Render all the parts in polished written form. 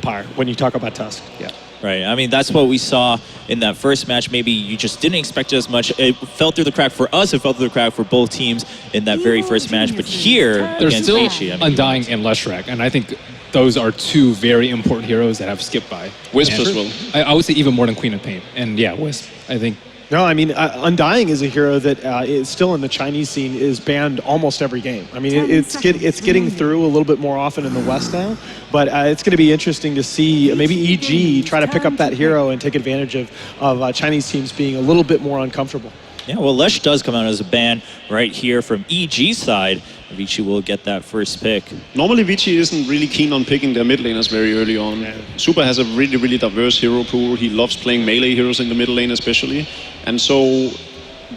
Empire when you talk about Tusk. Yeah. Right. I mean, that's what we saw in that first match. Maybe you just didn't expect it as much. It fell through the crack for us. It fell through the crack for both teams in that very first match. But here, there's against still Vici, I mean, Undying and Leshrac, and I think those are two very important heroes that have skipped by. Wisp as well. I would say even more than Queen of Pain. And yeah, Wisp, I think. No, I mean, Undying is a hero that is still in the Chinese scene, is banned almost every game. I mean, it's getting through a little bit more often in the West now, but it's going to be interesting to see maybe EG try to pick up that hero and take advantage of Chinese teams being a little bit more uncomfortable. Yeah, well, Lesh does come out as a ban right here from EG's side. Vici will get that first pick. Normally, Vici isn't really keen on picking their mid laners very early on. Yeah. Super has a really, really diverse hero pool. He loves playing melee heroes in the middle lane especially. And so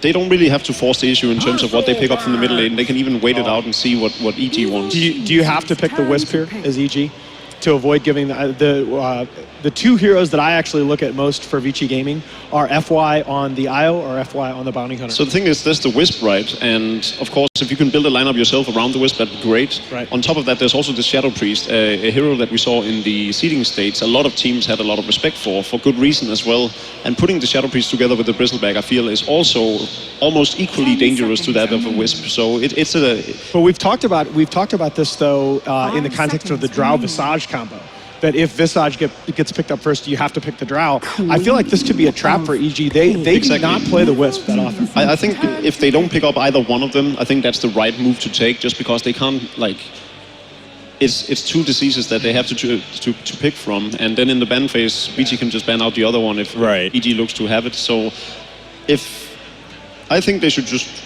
they don't really have to force the issue in terms of what they pick up from the middle lane. They can even wait it out and see what EG wants. Do you have to pick the Wisp here as EG to avoid giving the two heroes that I actually look at most for Vici Gaming are FY on the IO or FY on the Bounty Hunter? So the thing is, there's the Wisp, right? And of course, if you can build a lineup yourself around the Wisp, that'd be great. Right. On top of that, there's also the Shadow Priest, a hero that we saw in the seeding states. A lot of teams had a lot of respect for good reason as well. And putting the Shadow Priest together with the Bristleback, I feel, is also almost equally dangerous to that of a Wisp. So it's a... But we've talked about this though in the context of the Drow Visage combo. That if Visage gets picked up first, you have to pick the Drow. I feel like this could be a trap for EG. They do not play the Wisp that often. I think if they don't pick up either one of them, I think that's the right move to take, just because they can't, like... It's two diseases that they have to pick from, and then in the ban phase, Vici can just ban out the other one if EG looks to have it. So I think they should just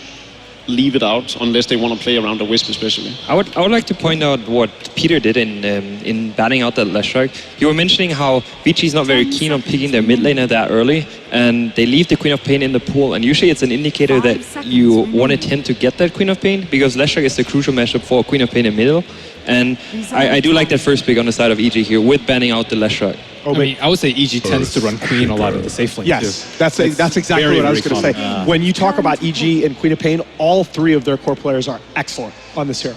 leave it out unless they want to play around the Wisp especially. I would like to point out what Peter did in banning out the Leshrac. You were mentioning how Vici is not very keen on picking their mid laner that early, and they leave the Queen of Pain in the pool, and usually it's an indicator that you want to tend to get that Queen of Pain, because Leshrac is the crucial matchup for Queen of Pain in middle. And I do like that first pick on the side of EG here with banning out the Leshrac. I mean, I would say EG tends to run Queen a lot of the safe lane yes, too. That's exactly what I was going to say. When you talk about EG and Queen of Pain, all three of their core players are excellent on this hero.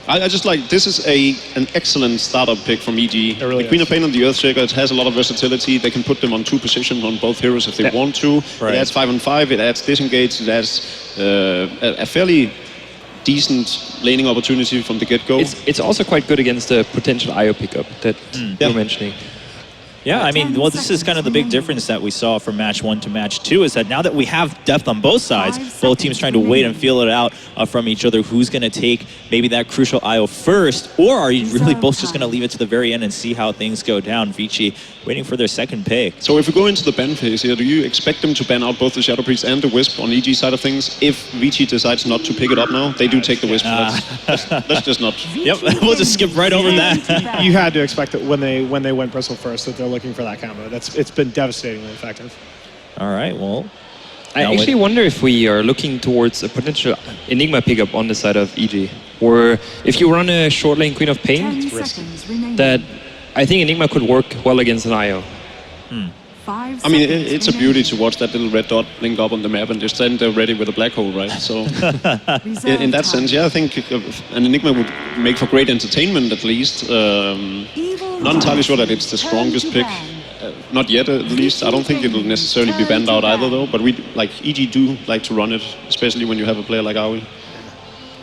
I just like, this is an excellent startup pick from EG. Really the Queen of Pain and the Earthshaker, it has a lot of versatility. They can put them on two positions on both heroes if they want to. Right. It adds 5-on-5, it adds disengage, it adds a fairly decent laning opportunity from the get-go. It's also quite good against the potential IO pickup that you were mentioning. Yeah, I mean, well, this is kind of the big difference that we saw from match 1 to match 2, is that now that we have depth on both sides, both teams trying to wait and feel it out from each other, who's going to take maybe that crucial IO first, or are you really both just going to leave it to the very end and see how things go down? Vici waiting for their second pick. So if we go into the ban phase here, do you expect them to ban out both the Shadow Priest and the Wisp on EG side of things? If Vici decides not to pick it up now, they do take the Wisp. Let's just not. Yep, we'll just skip right over that. You had to expect that when they went Bristle first, that they're looking for that combo. It's been devastatingly effective. All right, well, I actually wonder if we are looking towards a potential Enigma pickup on the side of EG, or if you run a short lane Queen of Pain, that I think Enigma could work well against an IO. I mean, it's a beauty to watch that little red dot blink up on the map and just stand there ready with a black hole, right? So, in that sense, yeah, I think an Enigma would make for great entertainment at least. Not entirely sure that it's the strongest pick. Not yet, at least. I don't think it'll necessarily be banned out either, though. But EG do like to run it, especially when you have a player like Aoi.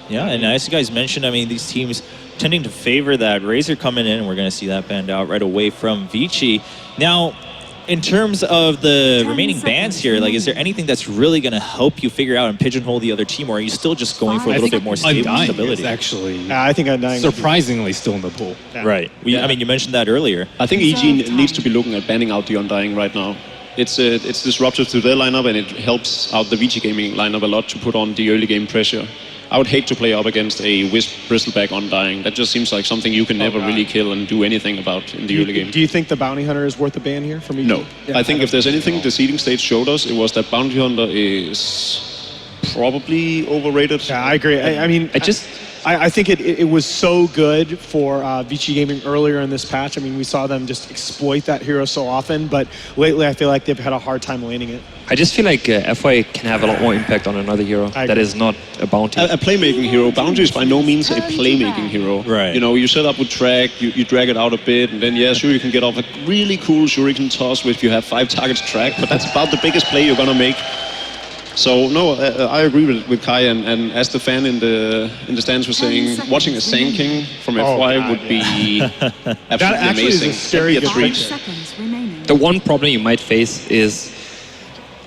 Yeah, and as you guys mentioned, I mean, these teams tending to favor that Razor coming in, and we're going to see that banned out right away from Vici. Now, in terms of the remaining bans here, like, is there anything that's really going to help you figure out and pigeonhole the other team, or are you still just going for a little bit more stability? Actually, I think Undying surprisingly still in the pool. Yeah. Right. I mean, you mentioned that earlier. I think EG needs to be looking at banning out the Undying right now. It's disruptive to their lineup, and it helps out the Vici Gaming lineup a lot to put on the early game pressure. I would hate to play up against a Wisp Bristleback Undying. That just seems like something you can never really kill and do anything about in the early game. Do you think the Bounty Hunter is worth a ban here from EG? No. Yeah, I think if there's anything the seeding stage showed us, it was that Bounty Hunter is probably overrated. Yeah, I agree. I mean, I think it was so good for Vici Gaming earlier in this patch. I mean, we saw them just exploit that hero so often, but lately I feel like they've had a hard time laning it. I just feel like FY can have a lot more impact on another hero that is not a bounty. A playmaking hero. Bounty is by no means a playmaking hero. Right. You know, you set up with track, you drag it out a bit, and then sure, you can get off a really cool shuriken toss if you have 5 targets track, but that's about the biggest play you're gonna make. So no, I agree with Kai, and as the fan in the stands was saying, watching a Sand King from FY would be absolutely amazing. Is a scary That'd be a treat. Seconds remaining. The one problem you might face is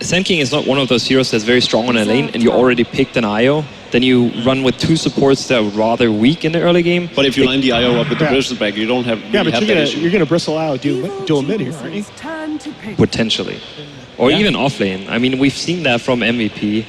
Sand King is not one of those heroes that's very strong on a lane, and you already picked an IO. Then you run with 2 supports that are rather weak in the early game. But if you line the IO up with the bristleback, you don't have Yeah, but have that issue. you're gonna bristle out dual mid here, aren't you? Turn to pick. Potentially. Or even off lane. I mean, we've seen that from MVP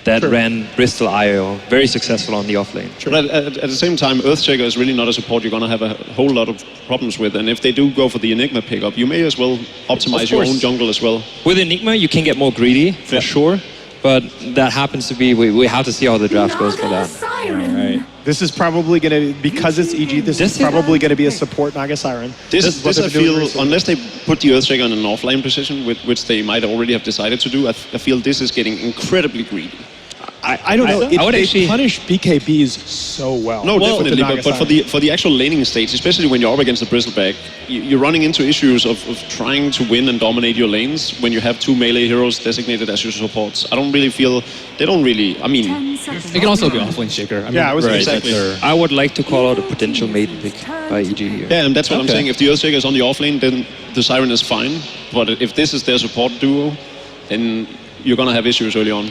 that ran Bristol IO, very successful on the off lane. But at the same time, Earthshaker is really not a support you're going to have a whole lot of problems with. And if they do go for the Enigma pickup, you may as well optimize your own jungle as well. With Enigma, you can get more greedy, for sure. But that happens to be, we have to see how the draft goes for that. Right. This is probably going to, because it's EG, this is probably going to be a support Naga Siren. This I feel, unless they put the Earthshaker in an offline position, which they might already have decided to do, I feel this is getting incredibly greedy. I don't know. I would they actually punish BKBs so well. No, Well, definitely. the Naga But for the actual laning stage, especially when you're up against the Bristleback, you're running into issues of trying to win and dominate your lanes when you have 2 melee heroes designated as your supports. I don't really feel they don't really. I mean, 10 seconds It can also be remaining. offlane shaker. I mean, Yeah, I was Right. Exactly. that's their- I would like to call out a potential maiden pick by EG here. yeah, and that's what I'm Okay. saying. If the Earthshaker is on the offlane, then the Siren is fine. But if this is their support duo, then you're gonna have issues early on.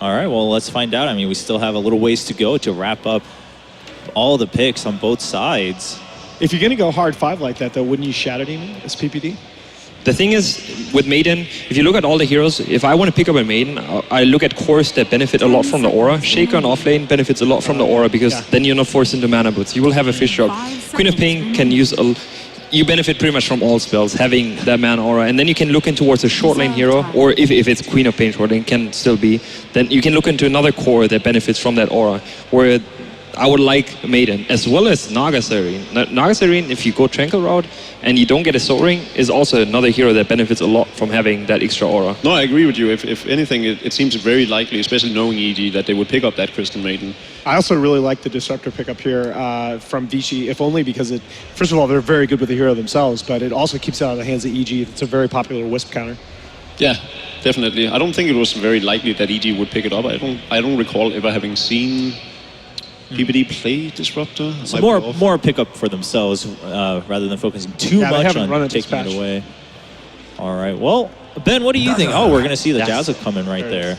All right, well, let's find out. I mean, we still have a little ways to go to wrap up all the picks on both sides. If you're going to go hard 5 like that, though, wouldn't you Shadow Demon as PPD? The thing is, with Maiden, if you look at all the heroes, if I want to pick up a Maiden, I look at cores that benefit a lot from the aura. Shaker on offlane benefits a lot from the aura because then you're not forced into mana boots. You will have a fish drop. Queen of Pain can use you benefit pretty much from all spells, having that mana aura, and then you can look in towards a short lane hero, or if it's Queen of Pain short lane, can still be, then you can look into another core that benefits from that aura, where I would like Maiden, as well as Naga Siren. Naga Siren, if you go Tranquil route and you don't get a Soul Ring, is also another hero that benefits a lot from having that extra aura. No, I agree with you. If anything, it seems very likely, especially knowing EG, that they would pick up that Crystal Maiden. I also really like the Disruptor pickup here from Vici, if only because it, first of all, they're very good with the hero themselves, but it also keeps it out of the hands of EG. It's a very popular Wisp counter. Yeah, definitely. I don't think it was very likely that EG would pick it up. I don't recall ever having seen PPD play Disruptor. So more pickup for themselves rather than focusing too Yeah, they much haven't run on it this taking it patch. away. All right, well, Ben, what do you think? Oh, we're going to see the Dazzle coming right there.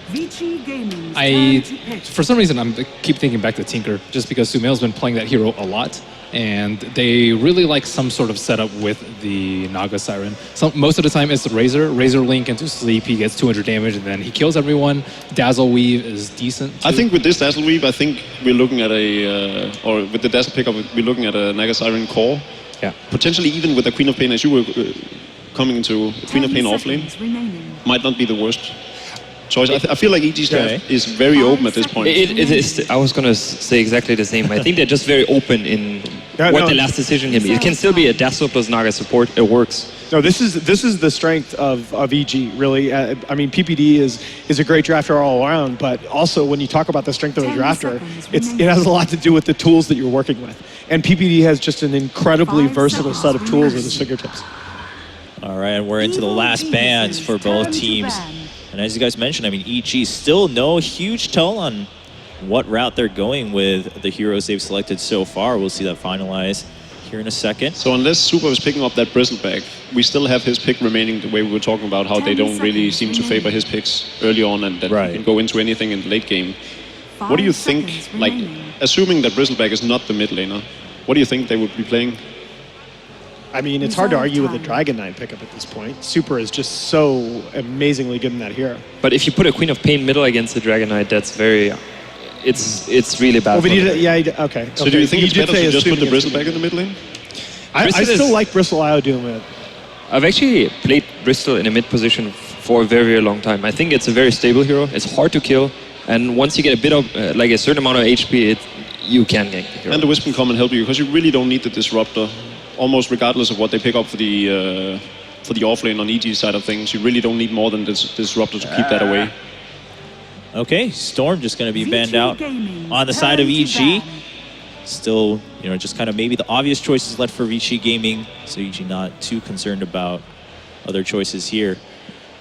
Vici Gaming's I, turn to pick. for some reason, I keep thinking back to Tinker, just because Sumail's been playing that hero a lot, and they really like some sort of setup with the Naga Siren. Most of the time, it's the Razor Link into sleep. He gets 200 damage, and then he kills everyone. Dazzle Weave is decent, too. I think with this Dazzle Weave, I think we're looking at or with the Dazzle pickup, we're looking at a Naga Siren core. Yeah. Potentially even with a Queen of Pain, as you were coming into Queen of 10 Pain offlane, seconds remaining. might not be the worst choice. I feel like EG's Okay. draft is very open at this point. It is. I was gonna say exactly the same. I think they're just very open in what the last decision can be. It can still be a Dazzle plus Naga support. It works. No, this is the strength of EG, really. I mean, PPD is a great drafter all around, but also when you talk about the strength of a 10 drafter, seconds it remaining. has a lot to do with the tools that you're working with. And PPD has just an incredibly 5 versatile seconds set of tools at remaining. his fingertips. All right, and we're into the last bans for both teams. And as you guys mentioned, I mean, EG still no huge tell on what route they're going with the heroes they've selected so far. We'll see that finalized here in a second. So unless Super is picking up that Bristleback, we still have his pick remaining, the way we were talking about how they 10 don't really seconds seem to favor his picks early on and that Right. he can go into anything in the late game. What do you 5 think, seconds like, remaining. assuming that Bristleback is not the mid laner, what do you think they would be playing? I mean, it's hard to argue with the Dragon Knight pickup at this point. Super is just so amazingly good in that hero. But if you put a Queen of Pain middle against the Dragon Knight, that's very. It's really bad. Well, but for them. okay. So do you think He it's did better say to just put the assuming it's Bristleback in the mid lane? I Bristol still is- like Bristle IO doing it. I've actually played Bristol in a mid position for a very, very long time. I think it's a very stable hero. It's hard to kill, and once you get a bit of like a certain amount of HP, you can gank the hero. And the Wisp can come and help you because you really don't need the Disruptor, almost regardless of what they pick up for the offlane on EG side of things. You really don't need more than this Disruptor to keep that away. Okay, Storm just going to be banned Vici out Gaming on the side of turn to EG. ban. Still, just kind of maybe the obvious choices left for Vici Gaming. So EG not too concerned about other choices here.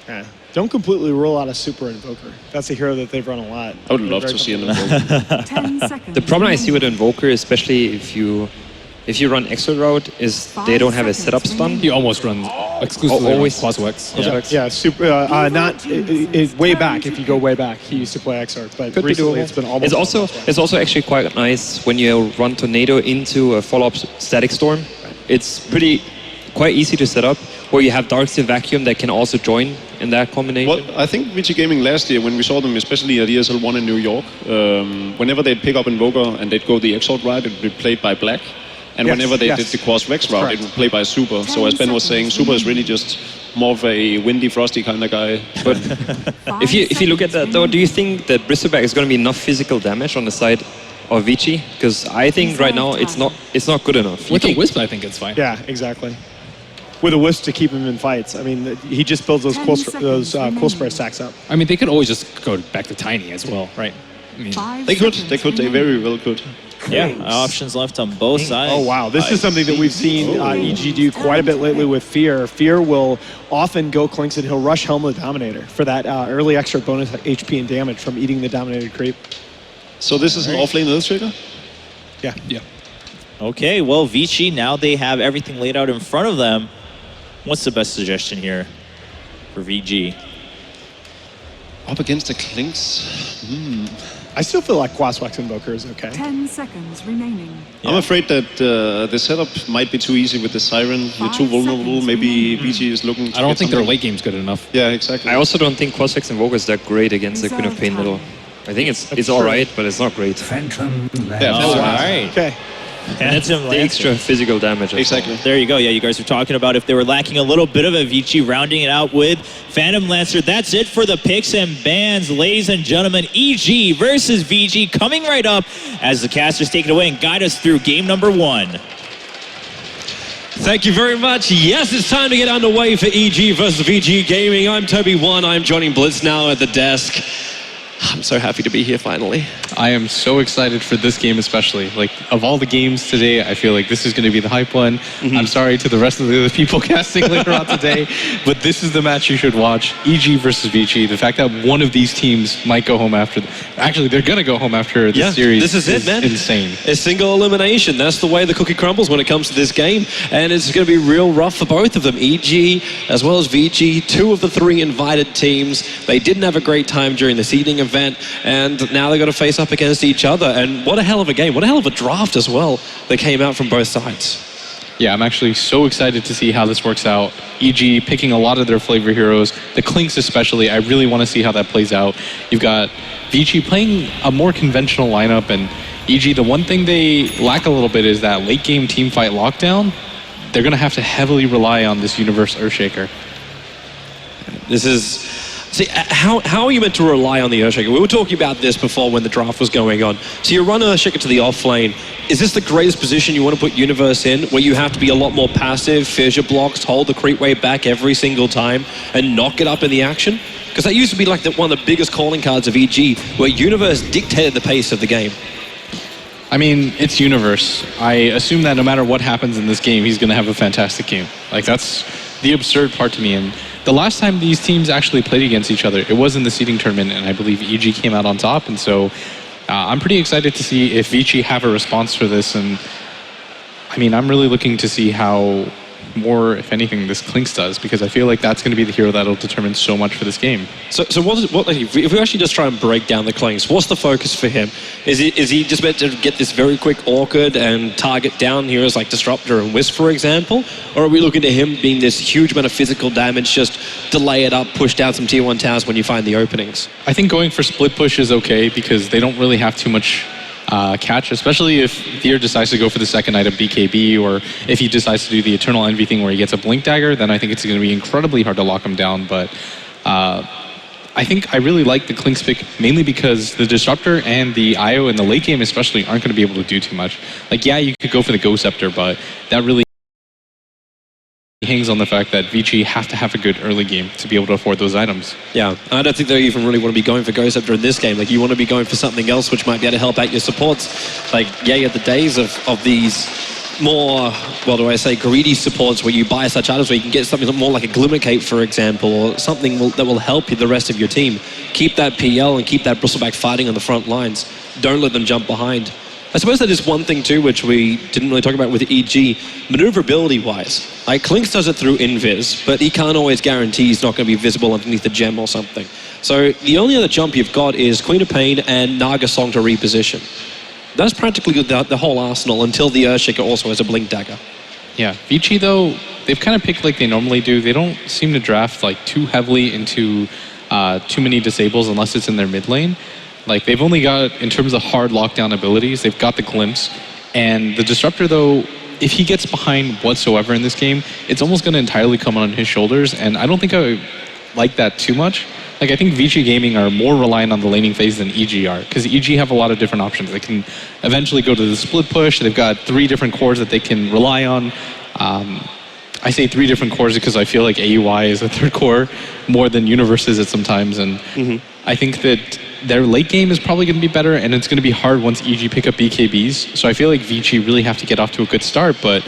Yeah. Don't completely rule out a Super Invoker. That's a hero that they've run a lot. I would love to see an Invoker. 10 seconds. The problem I see with Invoker, especially if you run extra route, is they don't have a setup stun. He almost runs exclusively always Quaswex. Yeah, super. Way back. If you go way back, he used to play Exarch, but Could be recently doable. it's been almost. It's also actually quite nice when you run Tornado into a follow-up Static Storm. It's quite easy to set up, where you have Darksteel Vacuum that can also join in that combination. Well, I think Vici Gaming last year, when we saw them, especially at ESL 1 in New York, whenever they'd pick up Invoker and they'd go the Exalt route, it would be played by Black. And whenever they did the Quas-Vex route, it would play by Super. So as Ben was saying, Super is really just more of a windy, frosty kind of guy. But if you look at that though, do you think that Bristleback is going to be enough physical damage on the side of Vici? Because I think right now it's not good enough. With the Wisp, I think it's fine. Yeah, exactly. With a Wisp to keep him in fights. I mean, he just builds those cool spray stacks up. I mean, they could always just go back to Tiny as well, right? I mean, They very well could. Yeah, options left on both sides. Oh, wow. This is something that we've seen EG do quite a bit lately with Fear. Fear will often go Clinks and he'll rush Helm of the Dominator for that early extra bonus HP and damage from eating the Dominated creep. So this is an offlane Earth Trigger? Yeah. yeah. Okay, well, Vici, now they have everything laid out in front of them. What's the best suggestion here for VG? Up against the Clinks? I still feel like Quaswex Invoker is okay. 10 seconds remaining. I'm afraid that the setup might be too easy with the Siren. You're too vulnerable. Maybe Vici is looking to I don't get think their something. late game's good enough. Yeah, exactly. I also don't think Quasvex Invoker is that great against the Queen of Pain middle. I think it's all right, but it's not great. All right. Okay. Phantom The extra physical damage. Exactly. There you go. Yeah, you guys were talking about if they were lacking a little bit of a Vici, rounding it out with Phantom Lancer. That's it for the picks and bans, ladies and gentlemen. EG versus VG coming right up as the casters take it away and guide us through game number 1. Thank you very much. Yes, it's time to get underway for EG versus VG Gaming. I'm Toby One. I'm joining Blitz now at the desk. I'm so happy to be here finally. I am so excited for this game especially. Like, of all the games today, I feel like this is going to be the hype one. I'm sorry to the rest of the people casting later on today, but this is the match you should watch. EG versus Vici. The fact that one of these teams might go home after... Actually, they're going to go home after this series. This is it, man. Insane. A single elimination. That's the way the cookie crumbles when it comes to this game. And it's going to be real rough for both of them. EG as well as VG, 2 of the 3 invited teams. They didn't have a great time during the seeding event, and now they've got to face up against each other. And what a hell of a game. What a hell of a draft as well that came out from both sides. Yeah, I'm actually so excited to see how this works out. EG picking a lot of their flavor heroes, the Clinks especially. I really want to see how that plays out. You've got Vici playing a more conventional lineup, and EG, the one thing they lack a little bit is that late game team fight lockdown. They're going to have to heavily rely on this Universe Earthshaker. This is... See, how are you meant to rely on the Earthshaker? We were talking about this before when the draft was going on. So you run Earthshaker to the off lane. Is this the greatest position you want to put Universe in, where you have to be a lot more passive, fissure blocks, hold the creep wave back every single time, and not get up in the action? Because that used to be like one of the biggest calling cards of EG, where Universe dictated the pace of the game. I mean, it's Universe. I assume that no matter what happens in this game, he's going to have a fantastic game. Like, that's the absurd part to me. And the last time these teams actually played against each other, it was in the seeding tournament, and I believe EG came out on top. And so I'm pretty excited to see if Vici have a response for this. And I mean, I'm really looking to see how more, if anything, this Clinks does, because I feel like that's going to be the hero that'll determine so much for this game. So if we actually just try and break down the Clinks, what's the focus for him? Is he just meant to get this very quick Orchid and target down heroes like Disruptor and Wisp, for example? Or are we looking to him being this huge amount of physical damage, just delay it up, push down some tier 1 towers when you find the openings? I think going for split push is okay, because they don't really have too much catch, especially if Thier decides to go for the second item BKB, or if he decides to do the Eternal Envy thing where he gets a Blink Dagger, then I think it's going to be incredibly hard to lock him down. But I think I really like the Klinks pick mainly because the Disruptor and the IO in the late game especially aren't going to be able to do too much. Like, yeah, you could go for the Ghost Scepter, but that really hangs on the fact that Vici have to have a good early game to be able to afford those items. Yeah, I don't think they even really want to be going for Ghost Scepter in this game. Like, you want to be going for something else which might be able to help out your supports. Like, yeah, you have the days of these more, well, do I say, greedy supports where you buy such items where you can get something more like a Glimmer Cape, for example, or something that will help you, the rest of your team. Keep that PL and keep that Bristleback fighting on the front lines. Don't let them jump behind. I suppose that is one thing too, which we didn't really talk about with EG, maneuverability-wise. Like, Klinks does it through invis, but he can't always guarantee he's not going to be visible underneath the gem or something. So the only other jump you've got is Queen of Pain and Naga Song to reposition. That's practically the whole arsenal until the Earthshaker also has a Blink Dagger. Yeah, Vici though, they've kind of picked like they normally do. They don't seem to draft like too heavily into too many disables unless it's in their mid lane. Like, they've only got, in terms of hard lockdown abilities, they've got the Glimpse. And the Disruptor though, if he gets behind whatsoever in this game, it's almost going to entirely come on his shoulders. And I don't think I like that too much. Like, I think Vici Gaming are more reliant on the laning phase than EG are, because EG have a lot of different options. They can eventually go to the split push. They've got 3 different cores that they can rely on. I say 3 different cores because I feel like AUI is a 3rd core more than Universe is at sometimes. And I think that their late game is probably going to be better, and it's going to be hard once EG pick up BKBs. So I feel like Vici really have to get off to a good start, but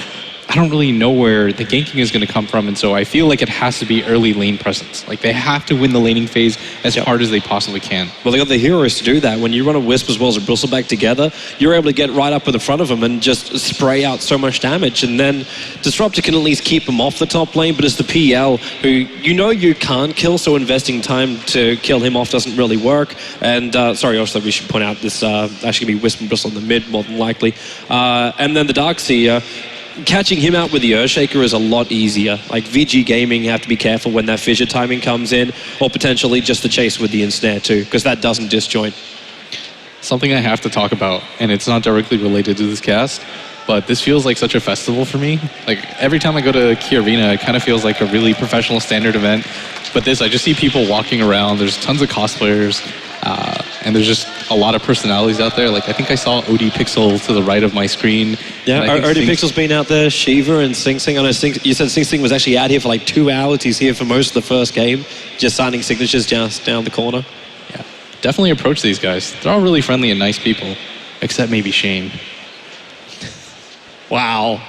I don't really know where the ganking is going to come from, and so I feel like it has to be early lane presence. Like, they have to win the laning phase as hard as they possibly can. Well, they got the heroes to do that. When you run a Wisp as well as a Bristleback together, you're able to get right up in the front of them and just spray out so much damage, and then Disruptor can at least keep them off the top lane, but it's the PL who you know you can't kill, so investing time to kill him off doesn't really work. And sorry, also we should point out this actually going to be Wisp and Bristle in the mid, more than likely. And then the Darkseer, catching him out with the Earthshaker is a lot easier. Like, VG Gaming have to be careful when that fissure timing comes in, or potentially just the chase with the ensnare too, because that doesn't disjoint. Something I have to talk about, and it's not directly related to this cast, but this feels like such a festival for me. Like, every time I go to Key Arena, it kind of feels like a really professional standard event. But this, I just see people walking around. There's tons of cosplayers, and there's just a lot of personalities out there. Like, I think I saw OD Pixel to the right of my screen. Yeah, OD Pixel's been out there, Shiva and Sing Sing. I know you said Sing Sing was actually out here for like 2 hours. He's here for most of the first game, just signing signatures just down the corner. Yeah, definitely approach these guys. They're all really friendly and nice people, except maybe Shane. Wow.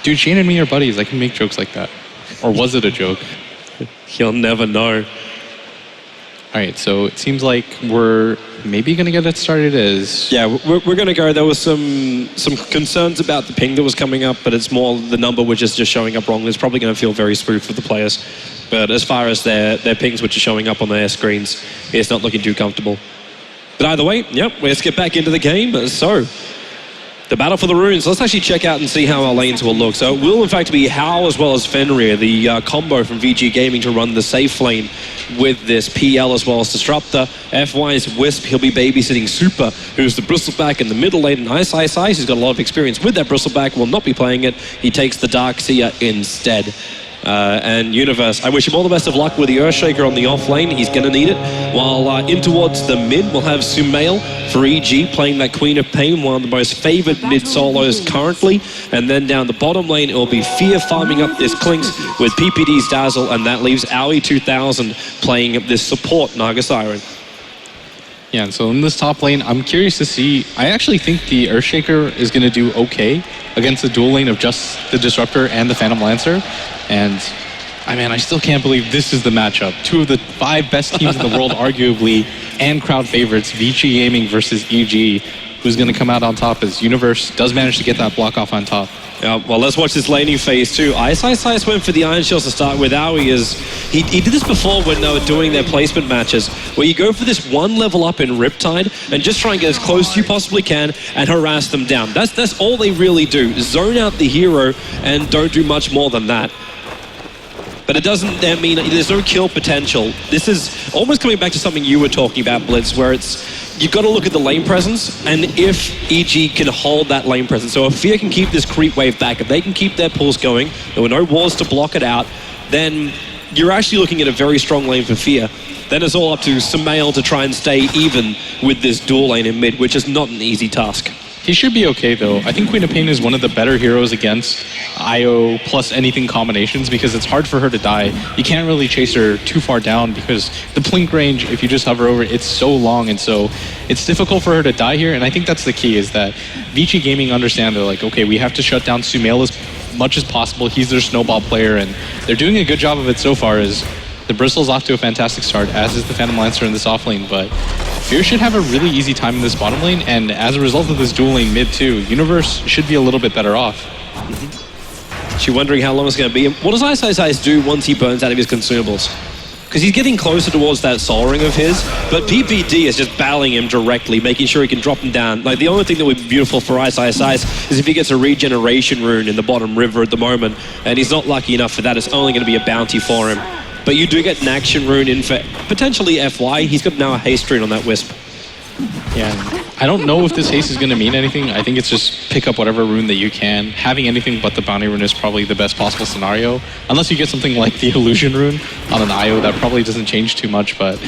Dude, Shane and me are buddies. I can make jokes like that. Or was it a joke? You'll never know. All right, so it seems like we're maybe going to get it started as... Yeah, we're going to go. There was some concerns about the ping that was coming up, but it's more the number which is just showing up wrong. It's probably going to feel very smooth for the players. But as far as their pings which are showing up on their screens, it's not looking too comfortable. But either way, yep, let's get back into the game. So, the battle for the runes. Let's actually check out and see how our lanes will look. So it will in fact be Hao as well as Fenrir, the combo from VG Gaming to run the safe lane with this PL as well as Disruptor. FY is Wisp, he'll be babysitting Super, who's the Bristleback in the middle lane, and Ice, who's got a lot of experience with that Bristleback, will not be playing it. He takes the Darkseer instead. And Universe, I wish him all the best of luck with the Earthshaker on the off lane. He's going to need it. While in towards the mid, we'll have Sumail for EG playing that Queen of Pain, one of the most favored mid solos currently. And then down the bottom lane, it will be Fear farming up this Klinks with PPD's Dazzle, and that leaves Aoi 2000 playing this support Naga Siren. Yeah, and so in this top lane, I'm curious to see. I actually think the Earthshaker is going to do okay against the dual lane of just the Disruptor and the Phantom Lancer. And I still can't believe this is the matchup. 2 of the 5 best teams in the world, arguably, and crowd favorites, Vici Gaming versus EG. Who's going to come out on top as Universe does manage to get that block off on top. Yeah, well, let's watch this laning phase too. Ice went for the Iron Shields to start with. Aoi he did this before when they were doing their placement matches, where you go for this 1 level up in Riptide and just try and get as close as you possibly can and harass them down. That's all they really do. Zone out the hero and don't do much more than that. But it doesn't mean there's no kill potential. This is almost coming back to something you were talking about, Blitz, where you've got to look at the lane presence, and if EG can hold that lane presence, so if Fear can keep this creep wave back, if they can keep their pulls going, there were no walls to block it out, then you're actually looking at a very strong lane for Fear. Then it's all up to Sumail to try and stay even with this dual lane in mid, which is not an easy task. He should be okay, though. I think Queen of Pain is one of the better heroes against IO plus anything combinations because it's hard for her to die. You can't really chase her too far down because the blink range, if you just hover over it, it's so long, and so it's difficult for her to die here. And I think that's the key, is that Vici Gaming understand they're like, okay, we have to shut down Sumail as much as possible. He's their snowball player, and they're doing a good job of it so far. As the Bristle's off to a fantastic start, as is the Phantom Lancer in this off lane, but Fear should have a really easy time in this bottom lane, and as a result of this dual lane mid too, Universe should be a little bit better off. She's wondering how long it's going to be. And what does Ice do once he burns out of his consumables? Because he's getting closer towards that soul ring of his, but PPD is just battling him directly, making sure he can drop him down. Like, the only thing that would be beautiful for Ice is if he gets a regeneration rune in the bottom river at the moment, and he's not lucky enough for that. It's only going to be a bounty for him. But you do get an action rune in for potentially FY. He's got now a haste rune on that Wisp. Yeah, I don't know if this haste is going to mean anything. I think it's just pick up whatever rune that you can. Having anything but the bounty rune is probably the best possible scenario. Unless you get something like the illusion rune on an IO, that probably doesn't change too much. But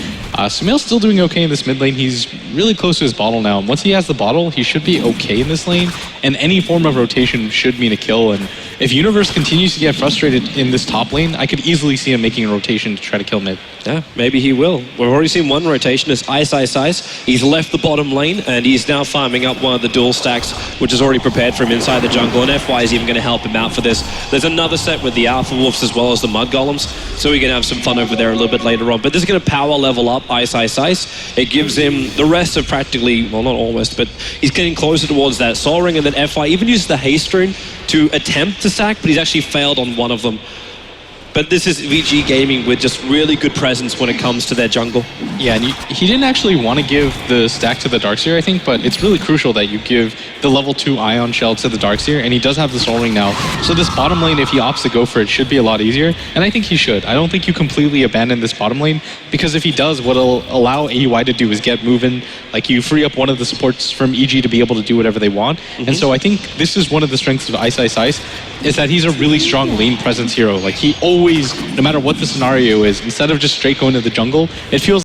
Sumail's still doing okay in this mid lane. He's really close to his bottle now. And once he has the bottle, he should be okay in this lane. And any form of rotation should mean a kill. And if Universe continues to get frustrated in this top lane, I could easily see him making a rotation to try to kill mid. Yeah, maybe he will. We've already seen one rotation. It's Ice. He's left the bottom lane, and he's now farming up one of the dual stacks, which is already prepared for him inside the jungle, and FY is even going to help him out for this. There's another set with the Alpha Wolves as well as the Mud Golems, so we can have some fun over there a little bit later on. But this is going to power level up Ice. It gives him the rest of practically, well, not almost, but he's getting closer towards that Soul Ring, and then FY even uses the Haste Rune to attempt to stack, but he's actually failed on one of them. But this is Vici Gaming with just really good presence when it comes to their jungle. Yeah, and he didn't actually want to give the stack to the Darkseer, I think, but it's really crucial that you give the level 2 Ion Shell to the Darkseer, and he does have the Soul Ring now. So this bottom lane, if he opts to go for it, should be a lot easier, and I think he should. I don't think you completely abandon this bottom lane, because if he does, what it'll allow AUI to do is get moving, like you free up one of the supports from EG to be able to do whatever they want. And so I think this is one of the strengths of Ice, is that he's a really strong lane presence hero. Like, he always, no matter what the scenario is, instead of just straight going to the jungle, it feels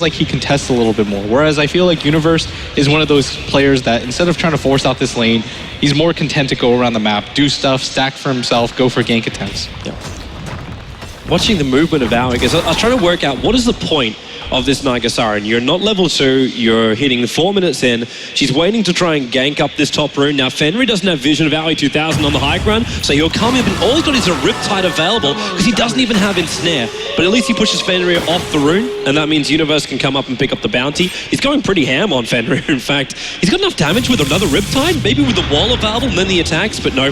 like he contests a little bit more. Whereas I feel like Universe is one of those players that instead of trying to force out this lane, he's more content to go around the map, do stuff, stack for himself, go for gank attempts. Yeah. Watching the movement of Aoi, because I was trying to work out what is the point of this Nagasara. You're not level 2, you're hitting 4 minutes in. She's waiting to try and gank up this top rune. Now, Fenrir doesn't have vision of Aoi 2000 on the high ground, so he'll come in, and all he's got is a Riptide available, because he doesn't even have Ensnare. But at least he pushes Fenrir off the rune, and that means Universe can come up and pick up the bounty. He's going pretty ham on Fenrir, in fact. He's got enough damage with another Riptide, maybe with the wall available, and then the attacks, but no.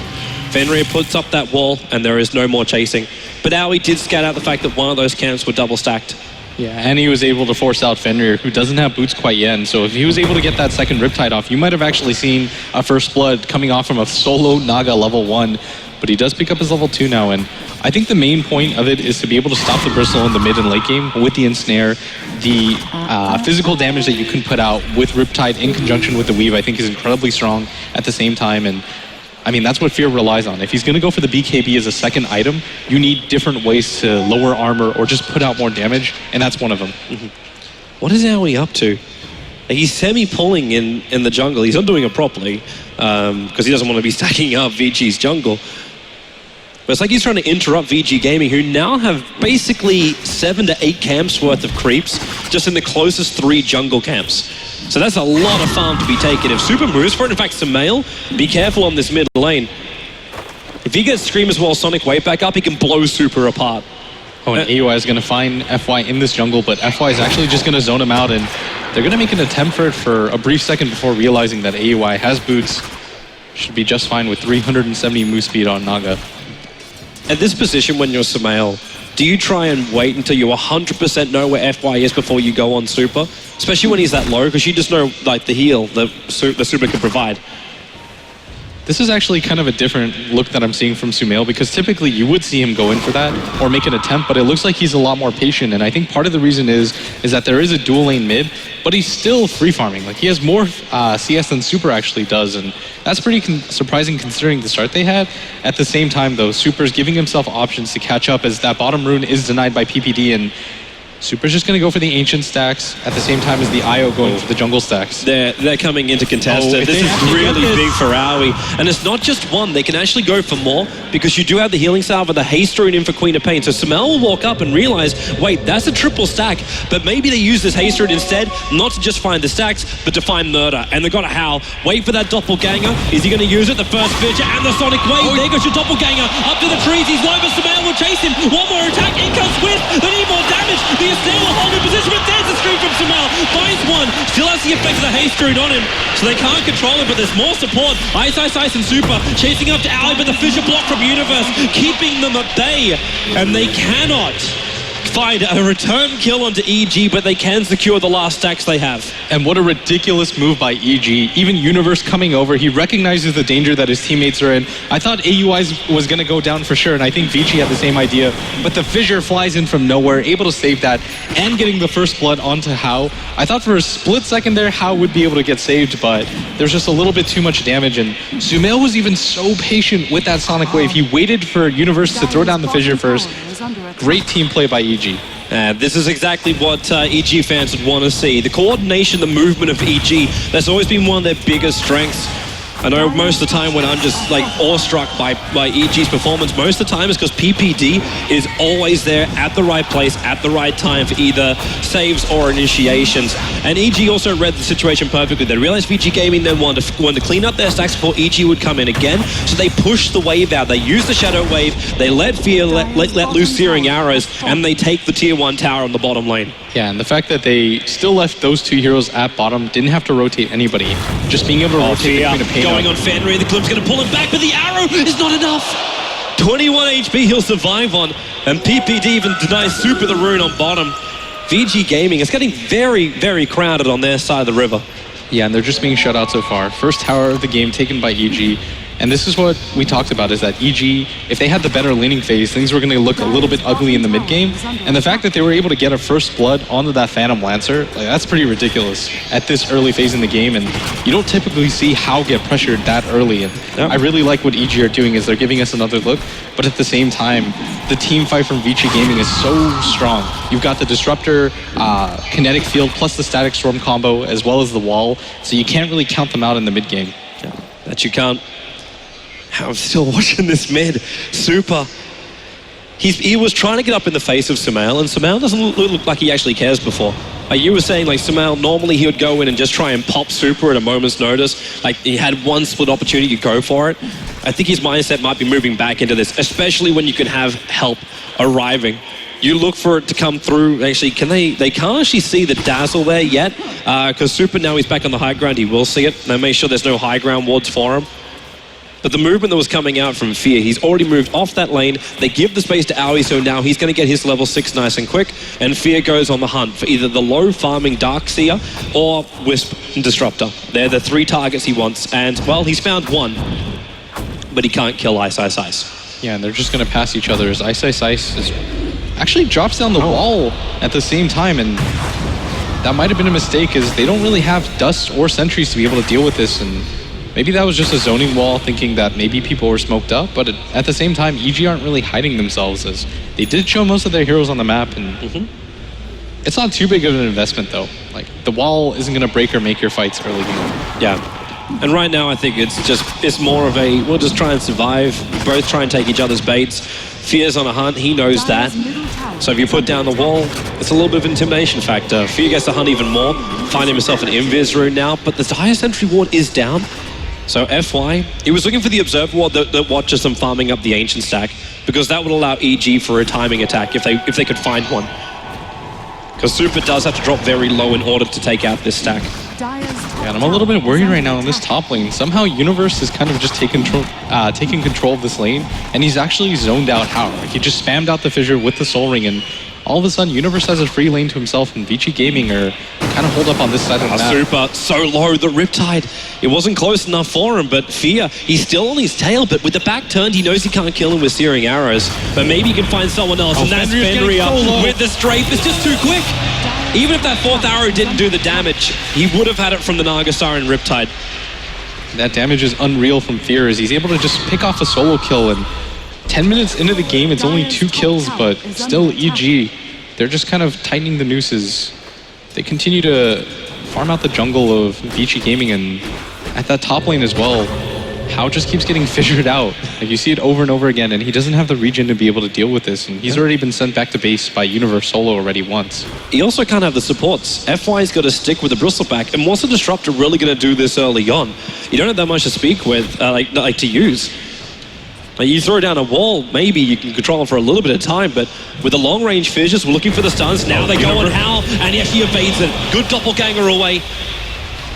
Fenrir puts up that wall, and there is no more chasing. But Aoi did scout out the fact that one of those camps were double stacked. Yeah, and he was able to force out Fenrir, who doesn't have boots quite yet, and so if he was able to get that second Riptide off, you might have actually seen a First Blood coming off from a solo Naga level 1, but he does pick up his level 2 now, and I think the main point of it is to be able to stop the Bristle in the mid and late game with the Ensnare. The physical damage that you can put out with Riptide in conjunction with the Weave, I think, is incredibly strong at the same time, and I mean, that's what Fear relies on. If he's going to go for the BKB as a second item, you need different ways to lower armor or just put out more damage, and that's one of them. What is Aoi up to? He's semi-pulling in the jungle. He's not doing it properly because he doesn't want to be stacking up Vici's jungle. But it's like he's trying to interrupt Vici Gaming, who now have basically 7 to 8 camps worth of creeps just in the closest 3 jungle camps. So that's a lot of farm to be taken. If Super moves for it, in fact, Sumail, be careful on this mid lane. If he gets Scream as well, Sonic Wave back up, he can blow Super apart. Oh, and AUI is going to find FY in this jungle, but FY is actually just going to zone him out, and they're going to make an attempt for it for a brief second before realizing that AUI has boots. Should be just fine with 370 move speed on Naga. At this position, when you're Sumail, do you try and wait until you 100% know where FY is before you go on Super? Especially when he's that low, because you just know, like, the heal the Super can provide. This is actually kind of a different look that I'm seeing from Sumail, because typically you would see him go in for that or make an attempt, but it looks like he's a lot more patient. And I think part of the reason is that there is a dual lane mid, but he's still free farming. Like, he has more CS than Super actually does, and that's pretty surprising considering the start they had. At the same time, though, Super's giving himself options to catch up, as that bottom rune is denied by PPD, and Super's just going to go for the ancient stacks at the same time as the IO going for the jungle stacks. They're coming into contested. Oh, this is really big for Aoi. And it's not just one. They can actually go for more because you do have the healing salve and the haste rune in for Queen of Pain. So Sumail will walk up and realize, wait, that's a triple stack. But maybe they use this haste rune instead, not to just find the stacks, but to find murder. And they've got to howl. Wait for that doppelganger. Is he going to use it? The first Vici and the Sonic Wave. There goes your doppelganger. Up to the trees. He's low, but Sumail will chase him. One more attack. In comes Swift. They need more damage. The Estelle will hold in position, but there's a stream from Sumail. Finds one. Still has the effect of the haste rune on him, so they can't control him, but there's more support. Ice and Super chasing up to Ali, but the fissure block from Universe keeping them at bay, and they cannot find a return kill onto EG, but they can secure the last stacks they have. And what a ridiculous move by EG. Even Universe coming over, he recognizes the danger that his teammates are in. I thought AUI was going to go down for sure, and I think Vici had the same idea, but the fissure flies in from nowhere, able to save that, and getting the first blood onto Hao. I thought for a split second there, Hao would be able to get saved, but there's just a little bit too much damage, and Sumail was even so patient with that Sonic Wave. He waited for Universe to throw down the fissure first. Great team play by EG. This is exactly what EG fans would want to see. The coordination, the movement of EG, that's always been one of their biggest strengths. I know most of the time when I'm just like awestruck by EG's performance, most of the time is because PPD is always there at the right place at the right time for either saves or initiations. And EG also read the situation perfectly. They realized Vici Gaming then wanted to clean up their stacks before EG would come in again. So they pushed the wave out. They used the Shadow Wave. They let Fear let loose Searing Arrows, and they take the tier 1 tower on the bottom lane. Yeah, and the fact that they still left those two heroes at bottom, didn't have to rotate anybody. Just being able to rotate the Queen of Pain going on Fenrir, the Glimpse going to pull him back, but the arrow is not enough. 21 HP he'll survive on, and PPD even denies Super the rune on bottom. VG Gaming is getting very, very crowded on their side of the river. Yeah, and they're just being shut out so far. First tower of the game taken by EG. And this is what we talked about, is that EG, if they had the better laning phase, things were going to look a little bit ugly in the mid game. And the fact that they were able to get a first blood onto that Phantom Lancer, like, that's pretty ridiculous at this early phase in the game. And you don't typically see Hao get pressured that early. And I really like what EG are doing, is they're giving us another look. But at the same time, the team fight from Vici Gaming is so strong. You've got the Disruptor, Kinetic Field, plus the Static Storm combo, as well as the wall. So you can't really count them out in the mid game. That you can't. I'm still watching this mid. Super. He was trying to get up in the face of Sumail, and Sumail doesn't look like he actually cares before. Like you were saying, like Sumail, normally he would go in and just try and pop Super at a moment's notice. Like he had one split opportunity to go for it. I think his mindset might be moving back into this, especially when you can have help arriving. You look for it to come through. Actually, they can't actually see the dazzle there yet, because Super, now he's back on the high ground, he will see it. They make sure there's no high ground wards for him. But the movement that was coming out from Fear, he's already moved off that lane. They give the space to Aoi, so now he's going to get his level 6 nice and quick, and Fear goes on the hunt for either the low farming Darkseer or Wisp and Disruptor. They're the 3 targets he wants, and, well, he's found one, but he can't kill Ice. Yeah, and they're just going to pass each other as Ice is actually drops down the wall at the same time, and that might have been a mistake, as they don't really have Dust or Sentries to be able to deal with this, and maybe that was just a zoning wall, thinking that maybe people were smoked up, but at the same time, EG aren't really hiding themselves, as they did show most of their heroes on the map, and it's not too big of an investment, though. Like, the wall isn't going to break or make your fights early game. Yeah. And right now, I think it's more of a, we'll just try and survive, both try and take each other's baits. Fear's on a hunt, he knows that. So if you put down the wall, it's a little bit of an intimidation factor. Fear gets to hunt even more, finding himself an Invis rune now, but the Dire Sentry ward is down. So FY, he was looking for the Observer ward that watches them farming up the Ancient stack, because that would allow EG for a timing attack if they could find one. Because Super does have to drop very low in order to take out this stack. Yeah, and I'm a little bit worried right now in this top lane. Somehow Universe is kind of just taking control of this lane, and he's actually zoned out Hao. Like, he just spammed out the fissure with the Soul Ring, and all of a sudden Universe has a free lane to himself, and Vici Gaming are kind of hold up on this side of the map. Super, so low, the Riptide. It wasn't close enough for him, but Fear, he's still on his tail, but with the back turned, he knows he can't kill him with searing arrows. But maybe he can find someone else, and that's Fenrir with the strafe. It's just too quick. Even if that 4th arrow didn't do the damage, he would have had it from the Naga Siren Riptide. That damage is unreal from Fear, as he's able to just pick off a solo kill, and 10 minutes into the game, it's only 2 kills, but still EG, they're just kind of tightening the nooses. They continue to farm out the jungle of Vici Gaming, and at that top lane as well, How just keeps getting fissured out. Like, you see it over and over again, and he doesn't have the regen to be able to deal with this, and he's already been sent back to base by Universe solo already once. He also can't have the supports. FY's got to stick with the Bristleback, and what's the Disruptor really going to do this early on? You don't have that much to speak with, like to use. Like, you throw down a wall, maybe you can control him for a little bit of time, but with the long-range fissures, we're looking for the stuns. Now they go on Hal, and he actually evades it. Good doppelganger away.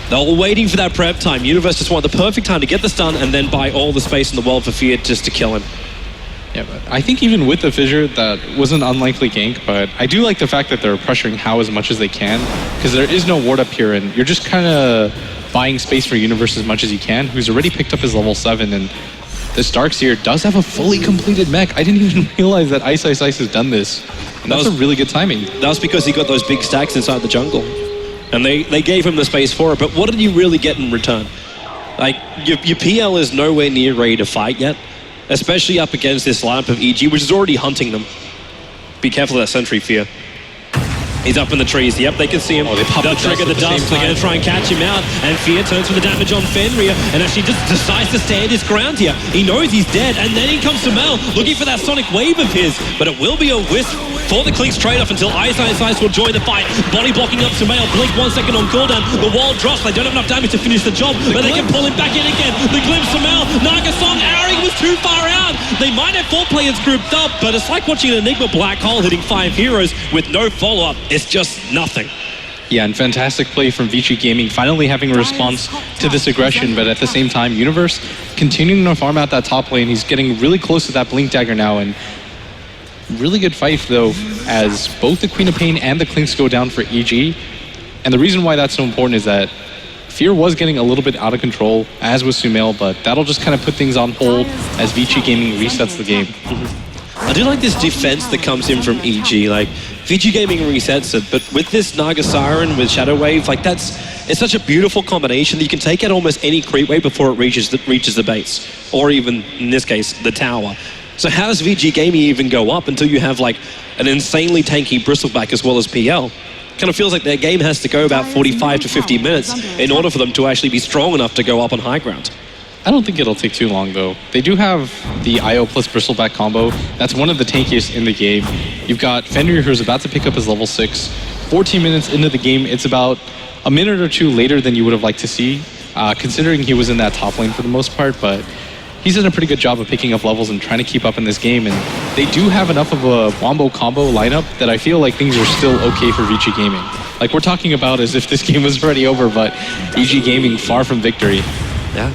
They're all waiting for that prep time. Universe just want the perfect time to get the stun and then buy all the space in the world for Fear just to kill him. Yeah, but I think even with the fissure, that was an unlikely gank, but I do like the fact that they're pressuring Hao as much as they can, because there is no ward up here, and you're just kind of buying space for Universe as much as you can, who's already picked up his level 7, and this Darkseer does have a fully completed mech. I didn't even realize that Ice has done this. And that's a really good timing. That was because he got those big stacks inside the jungle. And they gave him the space for it, but what did you really get in return? Like, your PL is nowhere near ready to fight yet, especially up against this lineup of EG, which is already hunting them. Be careful of that sentry, Fear. He's up in the trees. Yep, they can see him. Oh, They'll trigger the dust. They're going to try and catch him out. And Fear turns for the damage on Fenrir and actually just decides to stand his ground here. He knows he's dead, and then in comes Sumail looking for that sonic wave of his, but it will be a wisp for the Clinks trade-off until Ice will join the fight. Body blocking up Sumail. Blink 1 second on cooldown. The wall drops. They don't have enough damage to finish the job, but they can pull him back in again. The glimpse Sumail. Nagasong arrowing was too far out. They might have 4 players grouped up, but it's like watching an Enigma black hole hitting 5 heroes with no follow-up. It's just nothing. Yeah, and fantastic play from Vici Gaming, finally having a response to this aggression, but at the same time, Universe continuing to farm out that top lane. He's getting really close to that Blink Dagger now, and really good fight, though, as both the Queen of Pain and the Clinks go down for EG. And the reason why that's so important is that Fear was getting a little bit out of control, as was Sumail, but that'll just kind of put things on hold as Vici Gaming resets the game. I do like this defense that comes in from EG. Like, Vici Gaming resets it, but with this Naga Siren, with Shadow Wave, like, it's such a beautiful combination that you can take out almost any creep wave before it reaches the base, or even, in this case, the tower. So how does Vici Gaming even go up until you have, like, an insanely tanky Bristleback as well as PL? Kind of feels like their game has to go about 45 to 50 minutes in order for them to actually be strong enough to go up on high ground. I don't think it'll take too long, though. They do have the IO plus Bristleback combo. That's one of the tankiest in the game. You've got Fenrir, who's about to pick up his level 6. 14 minutes into the game, it's about a minute or two later than you would have liked to see, considering he was in that top lane for the most part, but he's done a pretty good job of picking up levels and trying to keep up in this game, and they do have enough of a wombo combo lineup that I feel like things are still okay for Vici Gaming. Like, we're talking about as if this game was already over, but EG Gaming far from victory. Yeah.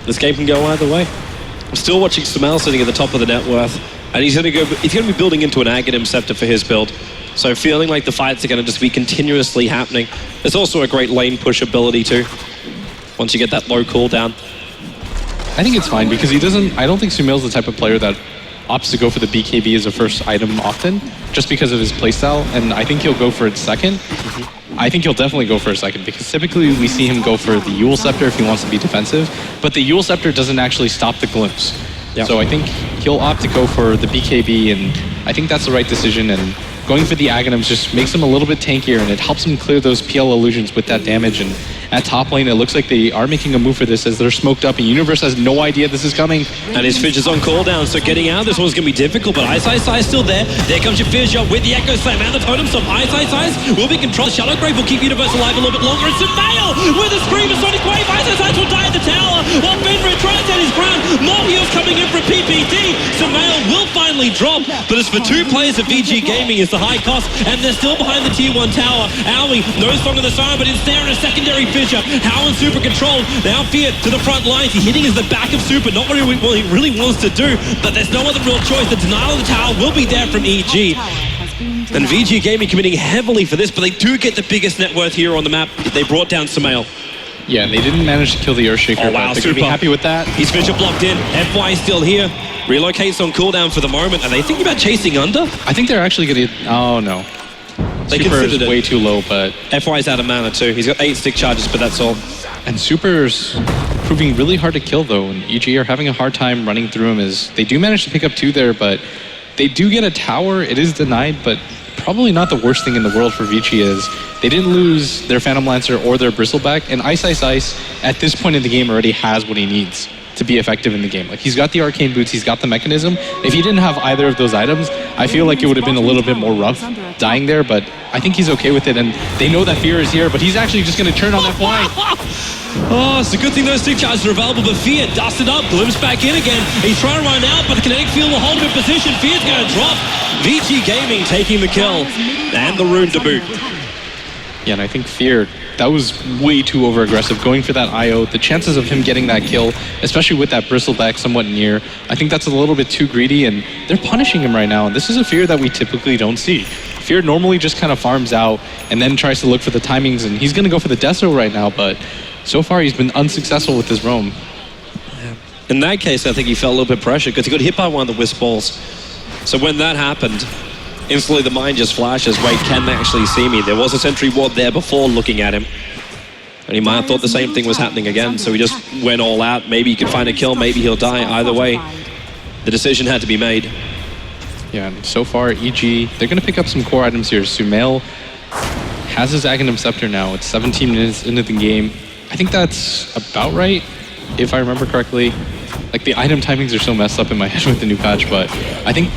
This game can go either way. I'm still watching Sumail sitting at the top of the net worth, and he's going to be building into an Aghanim Scepter for his build. So feeling like the fights are going to just be continuously happening. There's also a great lane push ability too, once you get that low cooldown. I think it's fine because I don't think Sumail's the type of player that opts to go for the BKB as a first item often, just because of his playstyle, and I think he'll go for it second. I think he'll definitely go for a second, because typically we see him go for the Yule Scepter if he wants to be defensive, but the Yule Scepter doesn't actually stop the glimpse. Yep. So I think he'll opt to go for the BKB, and I think that's the right decision, and going for the Aghanims just makes him a little bit tankier, and it helps him clear those PL illusions with that damage. And at top lane, it looks like they are making a move for this as they're smoked up, and Universe has no idea this is coming. And his Fissures on cooldown, so getting out of this one's going to be difficult, but Ice is still there. There comes your Fissure with the Echo Slam and the Totem Stop. Ice will be controlled. Shallow Grave will keep Universe alive a little bit longer. It's Sumail with a Scream of Sonic Wave. Ice will die at the tower while Fenrir tries to get his ground. More heals coming in from PPD. Sumail will finally drop, but it's for 2 players of Vici Gaming is the high cost, and they're still behind the tier 1 tower. Aoi, no Song of the Siren, but it's there in a secondary Fissure. Hao and Super controlled. Now Fear to the front lines. He's hitting as the back of Super. Not what he really wants to do, but there's no other real choice. The denial of the tower will be there from EG. And VG Gaming committing heavily for this, but they do get the biggest net worth here on the map. They brought down Sumail. Yeah, and they didn't manage to kill the Earthshaker. Oh, wow, but they're gonna be super. happy with that. He's Vici blocked in. FY is still here. Relocates on cooldown for the moment. Are they thinking about chasing under? I think they're actually gonna. Oh no. They Super is considered it. way too low, but FY's out of mana too. He's got 8 stick charges, but that's all. and Super's proving really hard to kill though, and EG are having a hard time running through him. As they do manage to pick up 2 there, but they do get a tower. It is denied, but probably not the worst thing in the world for Vici is they didn't lose their Phantom Lancer or their Bristleback, and Ice at this point in the game already has what he needs to be effective in the game. Like, he's got the Arcane Boots, he's got the Mechanism. If he didn't have either of those items, I feel like it would have been a little bit more rough dying there, but I think he's okay with it, and they know that Fear is here, but he's actually just going to turn on that fly. Oh, it's a good thing those stick charges are available, but Fear dusted up, glimpsed back in again. He's trying to run out, but the kinetic field will hold him in position. Fear's going to drop. Vici Gaming taking the kill, and the rune to boot. Yeah, and I think Fear, that was way too over-aggressive, going for that IO. The chances of him getting that kill, especially with that Bristleback somewhat near, I think that's a little bit too greedy, and they're punishing him right now. And this is a Fear that we typically don't see. Fear normally just kind of farms out and then tries to look for the timings, and he's going to go for the Deso right now, but so far he's been unsuccessful with his roam. In that case, I think he felt a little bit pressured because he got hit by one of the Wisp balls. So when that happened, instantly the mind just flashes, wait, can they actually see me? There was a sentry ward there before looking at him. And he might have thought the same thing was happening again, so he just went all out. Maybe he could find a kill, maybe he'll die. Either way, the decision had to be made. Yeah, and so far, EG, they're going to pick up some core items here. Sumail has his Aghanim Scepter now. It's 17 minutes into the game. I think that's about right, if I remember correctly. Like, the item timings are so messed up in my head with the new patch, but I think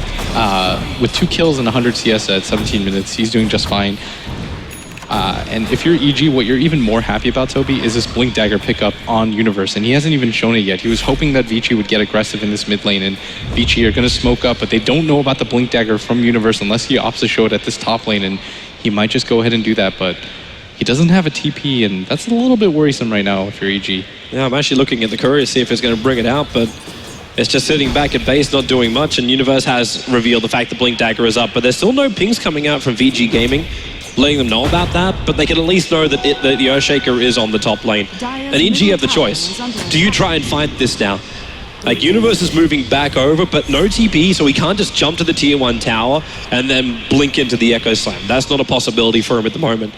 with 2 kills and 100 CS at 17 minutes, he's doing just fine. And if you're EG, what you're even more happy about, Toby, is this Blink Dagger pickup on Universe, and he hasn't even shown it yet. He was hoping that Vici would get aggressive in this mid lane, and Vici are going to smoke up, but they don't know about the Blink Dagger from Universe unless he opts to show it at this top lane, and he might just go ahead and do that, but he doesn't have a TP, and that's a little bit worrisome right now if you're EG. Yeah, I'm actually looking at the courier to see if it's going to bring it out, but it's just sitting back at base, not doing much, and Universe has revealed the fact that Blink Dagger is up, but there's still no pings coming out from VG Gaming, letting them know about that, but they can at least know that the Earthshaker is on the top lane. And EG have the choice. Do you try and fight this now? Like, Universe is moving back over, but no TP, so he can't just jump to the tier 1 tower and then blink into the Echo Slam. That's not a possibility for him at the moment.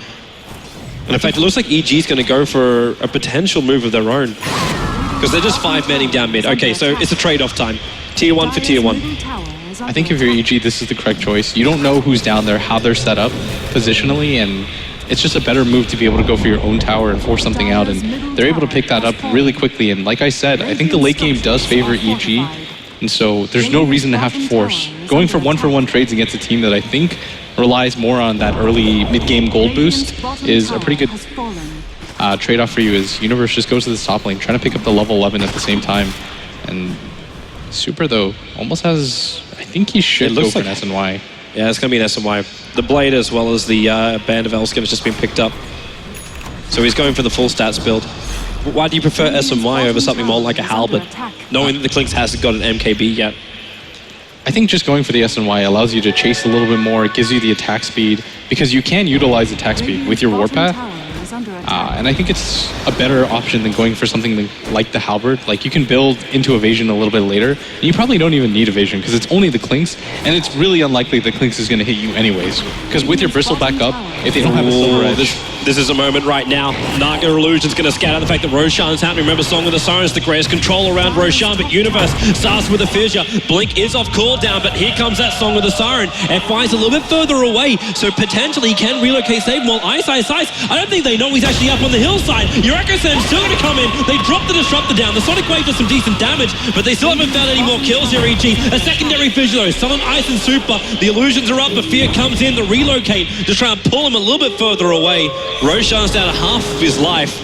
And in fact, it looks like EG is going to go for a potential move of their own, because they're just 5-manning down mid. Okay, so it's a trade-off time. Tier 1 for tier 1. I think if you're EG, this is the correct choice. You don't know who's down there, how they're set up positionally, and it's just a better move to be able to go for your own tower and force something out, and they're able to pick that up really quickly. And like I said, I think the late game does favor EG, and so there's no reason to have to force. Going for one-for-one trades against a team that I think relies more on that early mid-game gold boost is a pretty good trade-off for you. As Universe just goes to the top lane, trying to pick up the level 11 at the same time. And Super, though, almost has... I think he should go for an SNY. Yeah, it's going to be an SNY. The Blade as well as the Band of Elskim has just been picked up. So he's going for the full stats build. But why do you prefer SNY over something more like a Halberd, knowing that the Clinks hasn't got an MKB yet? I think just going for the SNY allows you to chase a little bit more. It gives you the attack speed, because you can utilize attack speed with your Warpath. And I think it's a better option than going for something like the Halberd. Like, you can build into evasion a little bit later, and you probably don't even need evasion because it's only the Clinks, and it's really unlikely the Clinks is going to hit you anyways. Because with your Bristleback up, if they don't have a Silver Edge... This is a moment right now. Naga Illusion's going to scout out the fact that Roshan's out. Remember, Song of the Sirens, the greatest control around Roshan, but Universe starts with a fissure. Blink is off cooldown, but here comes that Song of the Siren. FY's a little bit further away, so potentially he can relocate save while Ice. I don't think they know he's actually up on the hillside. Your Echo Slam's still going to come in. They drop the Disruptor down. The Sonic Wave does some decent damage, but they still haven't found any more kills here, EG. A secondary fissure though. Summon Ice and Super. The illusions are up, but Fear comes in to relocate, just trying to pull him a little bit further away. Roshan's down to half of his life,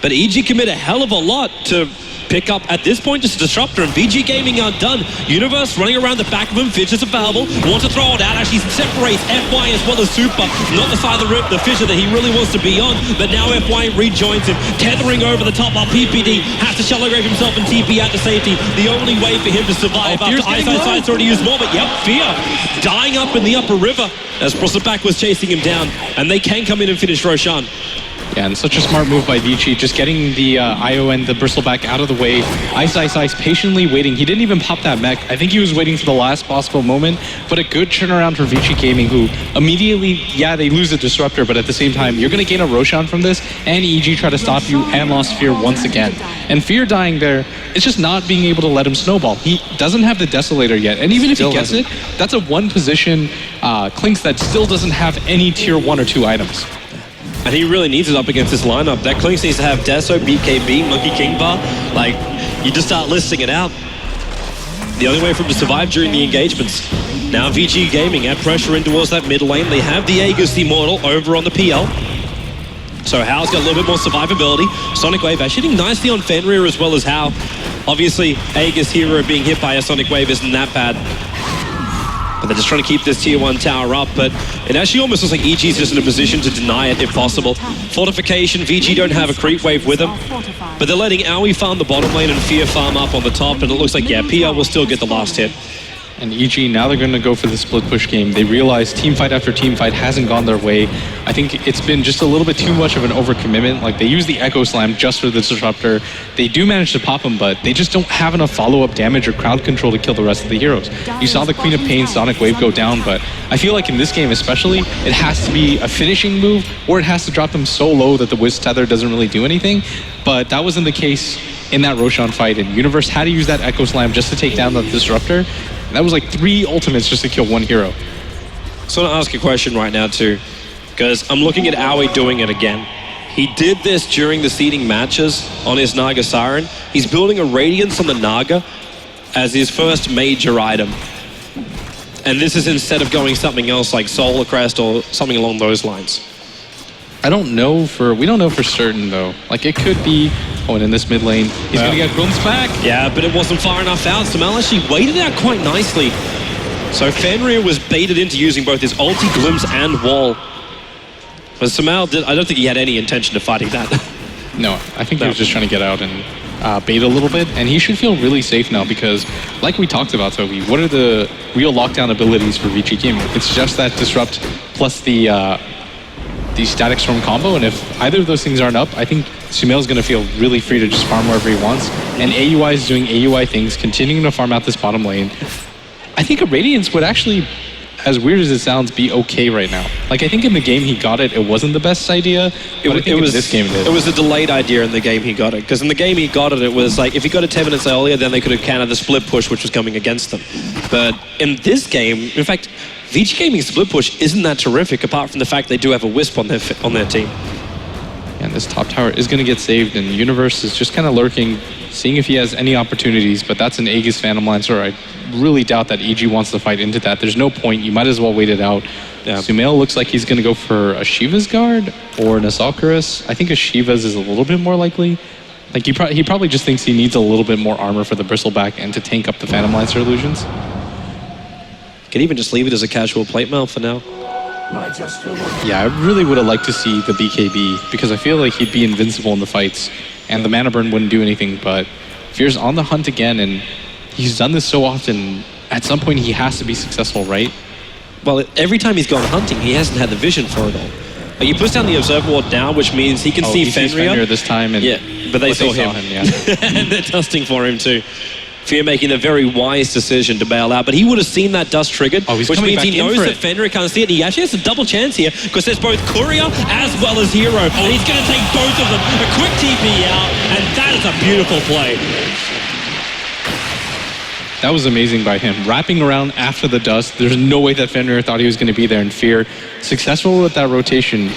but EG commit a hell of a lot to pick up at this point just a disruptor, and VG Gaming are done. Universe running around the back of him, Fidge is available, wants to throw it out, actually separates FY as well as Super, not the side of the fissure that he really wants to be on, but now FY rejoins him, tethering over the top while PPD has to shallow grave himself and TP out to safety. The only way for him to survive after Ice already used more, but yep, Fear dying up in the upper river as Brustleback was chasing him down, and they can come in and finish Roshan. Yeah, and such a smart move by Vici, just getting the IO and the Bristleback out of the way. Ice, patiently waiting. He didn't even pop that mech. I think he was waiting for the last possible moment, but a good turnaround for Vici Gaming, who immediately, yeah, they lose the Disruptor, but at the same time, you're going to gain a Roshan from this, and EG try to stop you, and lost Fear once again. And Fear dying there, it's just not being able to let him snowball. He doesn't have the Desolator yet, and even if he gets it, that's a one-position Clinks that still doesn't have any tier 1 or 2 items. And he really needs it up against this lineup. That Clinks needs to have Deso, BKB, Monkey King Bar. Like, you just start listing it out. The only way for him to survive during the engagements. Now VG Gaming add pressure in towards that mid lane. They have the Aegis Immortal over on the PL. So Hao's got a little bit more survivability. Sonic Wave actually hitting nicely on Fenrir as well as Hao. Obviously, Aegis Hero being hit by a Sonic Wave isn't that bad. But they're just trying to keep this tier 1 tower up, but it actually almost looks like EG's just in a position to deny it if possible. Fortification, VG don't have a creep wave with them, but they're letting Aoi farm the bottom lane and Fear farm up on the top, and it looks like, yeah, PL will still get the last hit. And EG, now they're going to go for the split push game. They realize team fight after team fight hasn't gone their way. I think it's been just a little bit too much of an overcommitment. Like, they use the Echo Slam just for the Disruptor. They do manage to pop him, but they just don't have enough follow-up damage or crowd control to kill the rest of the heroes. You saw the Queen of Pain Sonic Wave go down, but I feel like in this game especially, it has to be a finishing move, or it has to drop them so low that the Wiz Tether doesn't really do anything. But that wasn't the case in that Roshan fight, and Universe had to use that Echo Slam just to take down the Disruptor. And that was like 3 ultimates just to kill 1 hero. So I want to ask a question right now too, because I'm looking at Aoi doing it again. He did this during the seeding matches on his Naga Siren. He's building a Radiance on the Naga as his first major item. And this is instead of going something else like Solar Crest or something along those lines. We don't know for certain though. Like, it could be, oh, and in this mid lane, he's gonna get glimpsed back. Yeah, but it wasn't far enough out. Sumail actually waited out quite nicely. So Fenrir was baited into using both his ulti, glimpse, and wall. But Sumail I don't think he had any intention of fighting that. No, I think he was just trying to get out and bait a little bit, and he should feel really safe now because, like we talked about, Toby, what are the real lockdown abilities for Vici Gaming? It's just that Disrupt plus the Static Storm combo, and if either of those things aren't up, I think Sumail's going to feel really free to just farm wherever he wants, and AUI is doing AUI things, continuing to farm out this bottom lane. I think a Radiance would actually, as weird as it sounds, be okay right now. Like, I think in the game he got it, it wasn't the best idea, but I think in this game it is. It was a delayed idea in the game he got it, because in the game he got it, it was like, if he got it 10 minutes earlier, then they could have countered the split push, which was coming against them. But in this game, in fact, Vici Gaming's split push isn't that terrific, apart from the fact they do have a Wisp on their team. And this top tower is going to get saved, and Universe is just kind of lurking, seeing if he has any opportunities, but that's an Aegis Phantom Lancer. I really doubt that EG wants to fight into that. There's no point. You might as well wait it out. Yeah. Sumail looks like he's going to go for a Shiva's Guard or an Assaultchorus. I think a Shiva's is a little bit more likely. Like, he probably just thinks he needs a little bit more armor for the Bristleback and to tank up the Phantom Lancer illusions. Can even just leave it as a casual plate mail for now. Yeah, I really would have liked to see the BKB because I feel like he'd be invincible in the fights and the mana burn wouldn't do anything, but Fear's on the hunt again and he's done this so often. At some point he has to be successful, right? Well, every time he's gone hunting, he hasn't had the vision for it all. He puts down the Observer Ward now, which means he can see Fenrir this time. And yeah, but they saw him. Yeah. And they're dusting for him too. Fear making a very wise decision to bail out, but he would have seen that dust triggered, which means he knows that Fenrir can't see it. He actually has a double chance here because there's both Courier as well as Hero, and he's going to take both of them. A quick TP out, and that is a beautiful play. That was amazing by him. Wrapping around after the dust, there's no way that Fenrir thought he was going to be there, and Fear successful with that rotation.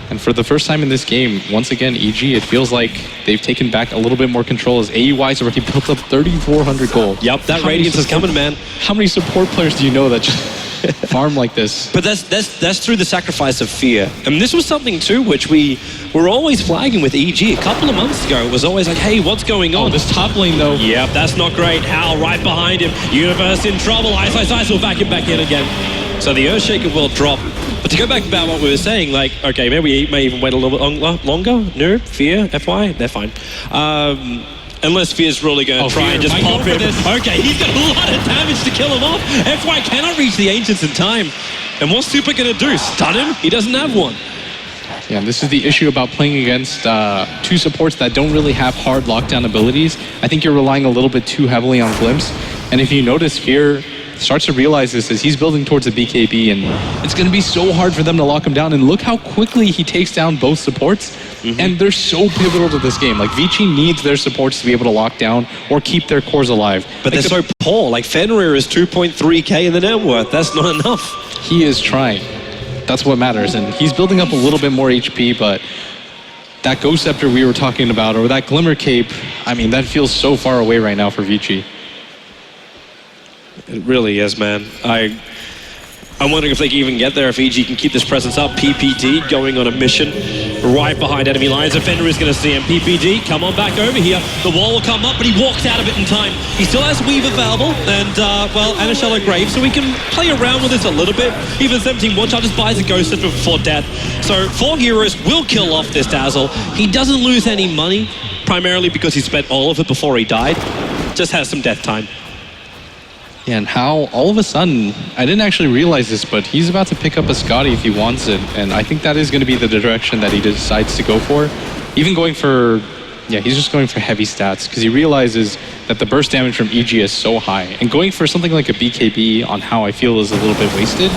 And for the first time in this game, once again, EG, it feels like they've taken back a little bit more control as AUI's already built up 3,400 gold. Yep, that Radiance is coming, man. How many support players do you know that just farm like this. But that's through the sacrifice of fear. And this was something too which we were always flagging with EG. A couple of months ago, it was always like, hey, what's going on? Oh, this top lane though. Yep, that's not great. Hal right behind him. Universe in trouble. Ice will back him back in again. So the Earthshaker will drop. But to go back about what we were saying, like, okay, maybe we may even wait a little bit longer. No, Fear, FY, they're fine. Unless Fear's really going to try and just pop him. Okay, he's got a lot of damage to kill him off. FY cannot reach the Ancients in time. And what's Super going to do? Stun him? He doesn't have one. Yeah, and this is the issue about playing against two supports that don't really have hard lockdown abilities. I think you're relying a little bit too heavily on Glimpse. And if you notice, Fear starts to realize this as he's building towards a BKB, and it's going to be so hard for them to lock him down. And look how quickly he takes down both supports. And they're so pivotal to this game. Like, Vici needs their supports to be able to lock down or keep their cores alive. But like they're so poor. Like, Fenrir is 2.3k in the net worth. That's not enough. He is trying. That's what matters. And he's building up a little bit more HP, but that Ghost Scepter we were talking about, or that Glimmer Cape, I mean, that feels so far away right now for Vici. It really is, man. I'm wondering if they can even get there, if EG can keep this presence up. PPD going on a mission right behind enemy lines. And Fenrir is going to see him. PPD, come on back over here. The wall will come up, but he walks out of it in time. He still has Weave available, and, and a Shallow Grave, so we can play around with this a little bit. Even 17 War Child just buys a Ghost Scepter before death. So 4 heroes will kill off this Dazzle. He doesn't lose any money, primarily because he spent all of it before he died. Just has some death time. Yeah, and how all of a sudden, I didn't actually realize this, but he's about to pick up a Scotty if he wants it, and I think that is going to be the direction that he decides to go for. Even going for, he's just going for heavy stats, because he realizes that the burst damage from EG is so high, and going for something like a BKB on how I feel is a little bit wasted,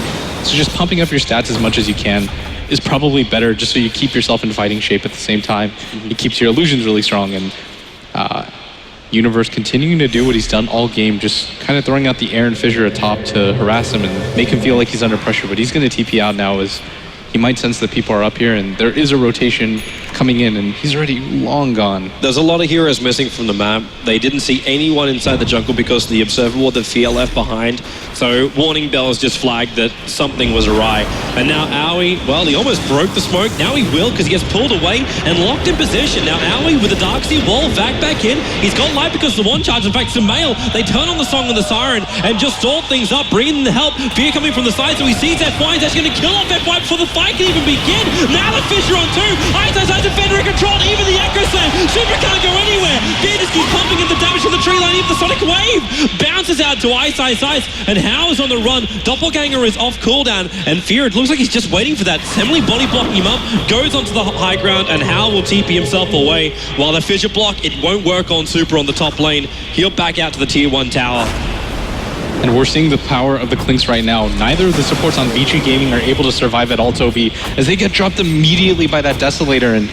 so just pumping up your stats as much as you can is probably better, just so you keep yourself in fighting shape at the same time. It keeps your illusions really strong, and Universe continuing to do what he's done all game, just kind of throwing out the Aaron Fissure atop to harass him and make him feel like he's under pressure. But he's going to TP out now as he might sense that people are up here, and there is a rotation coming in, and he's already long gone. There's a lot of heroes missing from the map. They didn't see anyone inside the jungle because of the Observer Ward that Fear left behind. So warning bells just flagged that something was awry. And now Aoi, well, he almost broke the smoke. Now he will, because he gets pulled away and locked in position. Now Aoi with the Darkseer wall back in. He's got light because of the one charge. In fact, Sumail, they turn on the Song and the Siren and just stall things up, bringing the help. Fear coming from the side, so he sees FY. He's actually going to kill off FY before the fight can even begin. Now the Fissure on 2. Ice Defender in control, even the Echo Slam. Super can't go anywhere. Fear just keeps pumping in the damage from the tree line. Even the Sonic Wave bounces out to Ice. And Hao is on the run. Doppelganger is off cooldown. And Fear, it looks like he's just waiting for that. Semele body blocking him up, goes onto the high ground, and Hao will TP himself away. While the Fissure block, it won't work on Super on the top lane. He'll back out to the tier 1 tower. And we're seeing the power of the Clinks right now. Neither of the supports on Vici Gaming are able to survive at Alto B as they get dropped immediately by that Desolator, and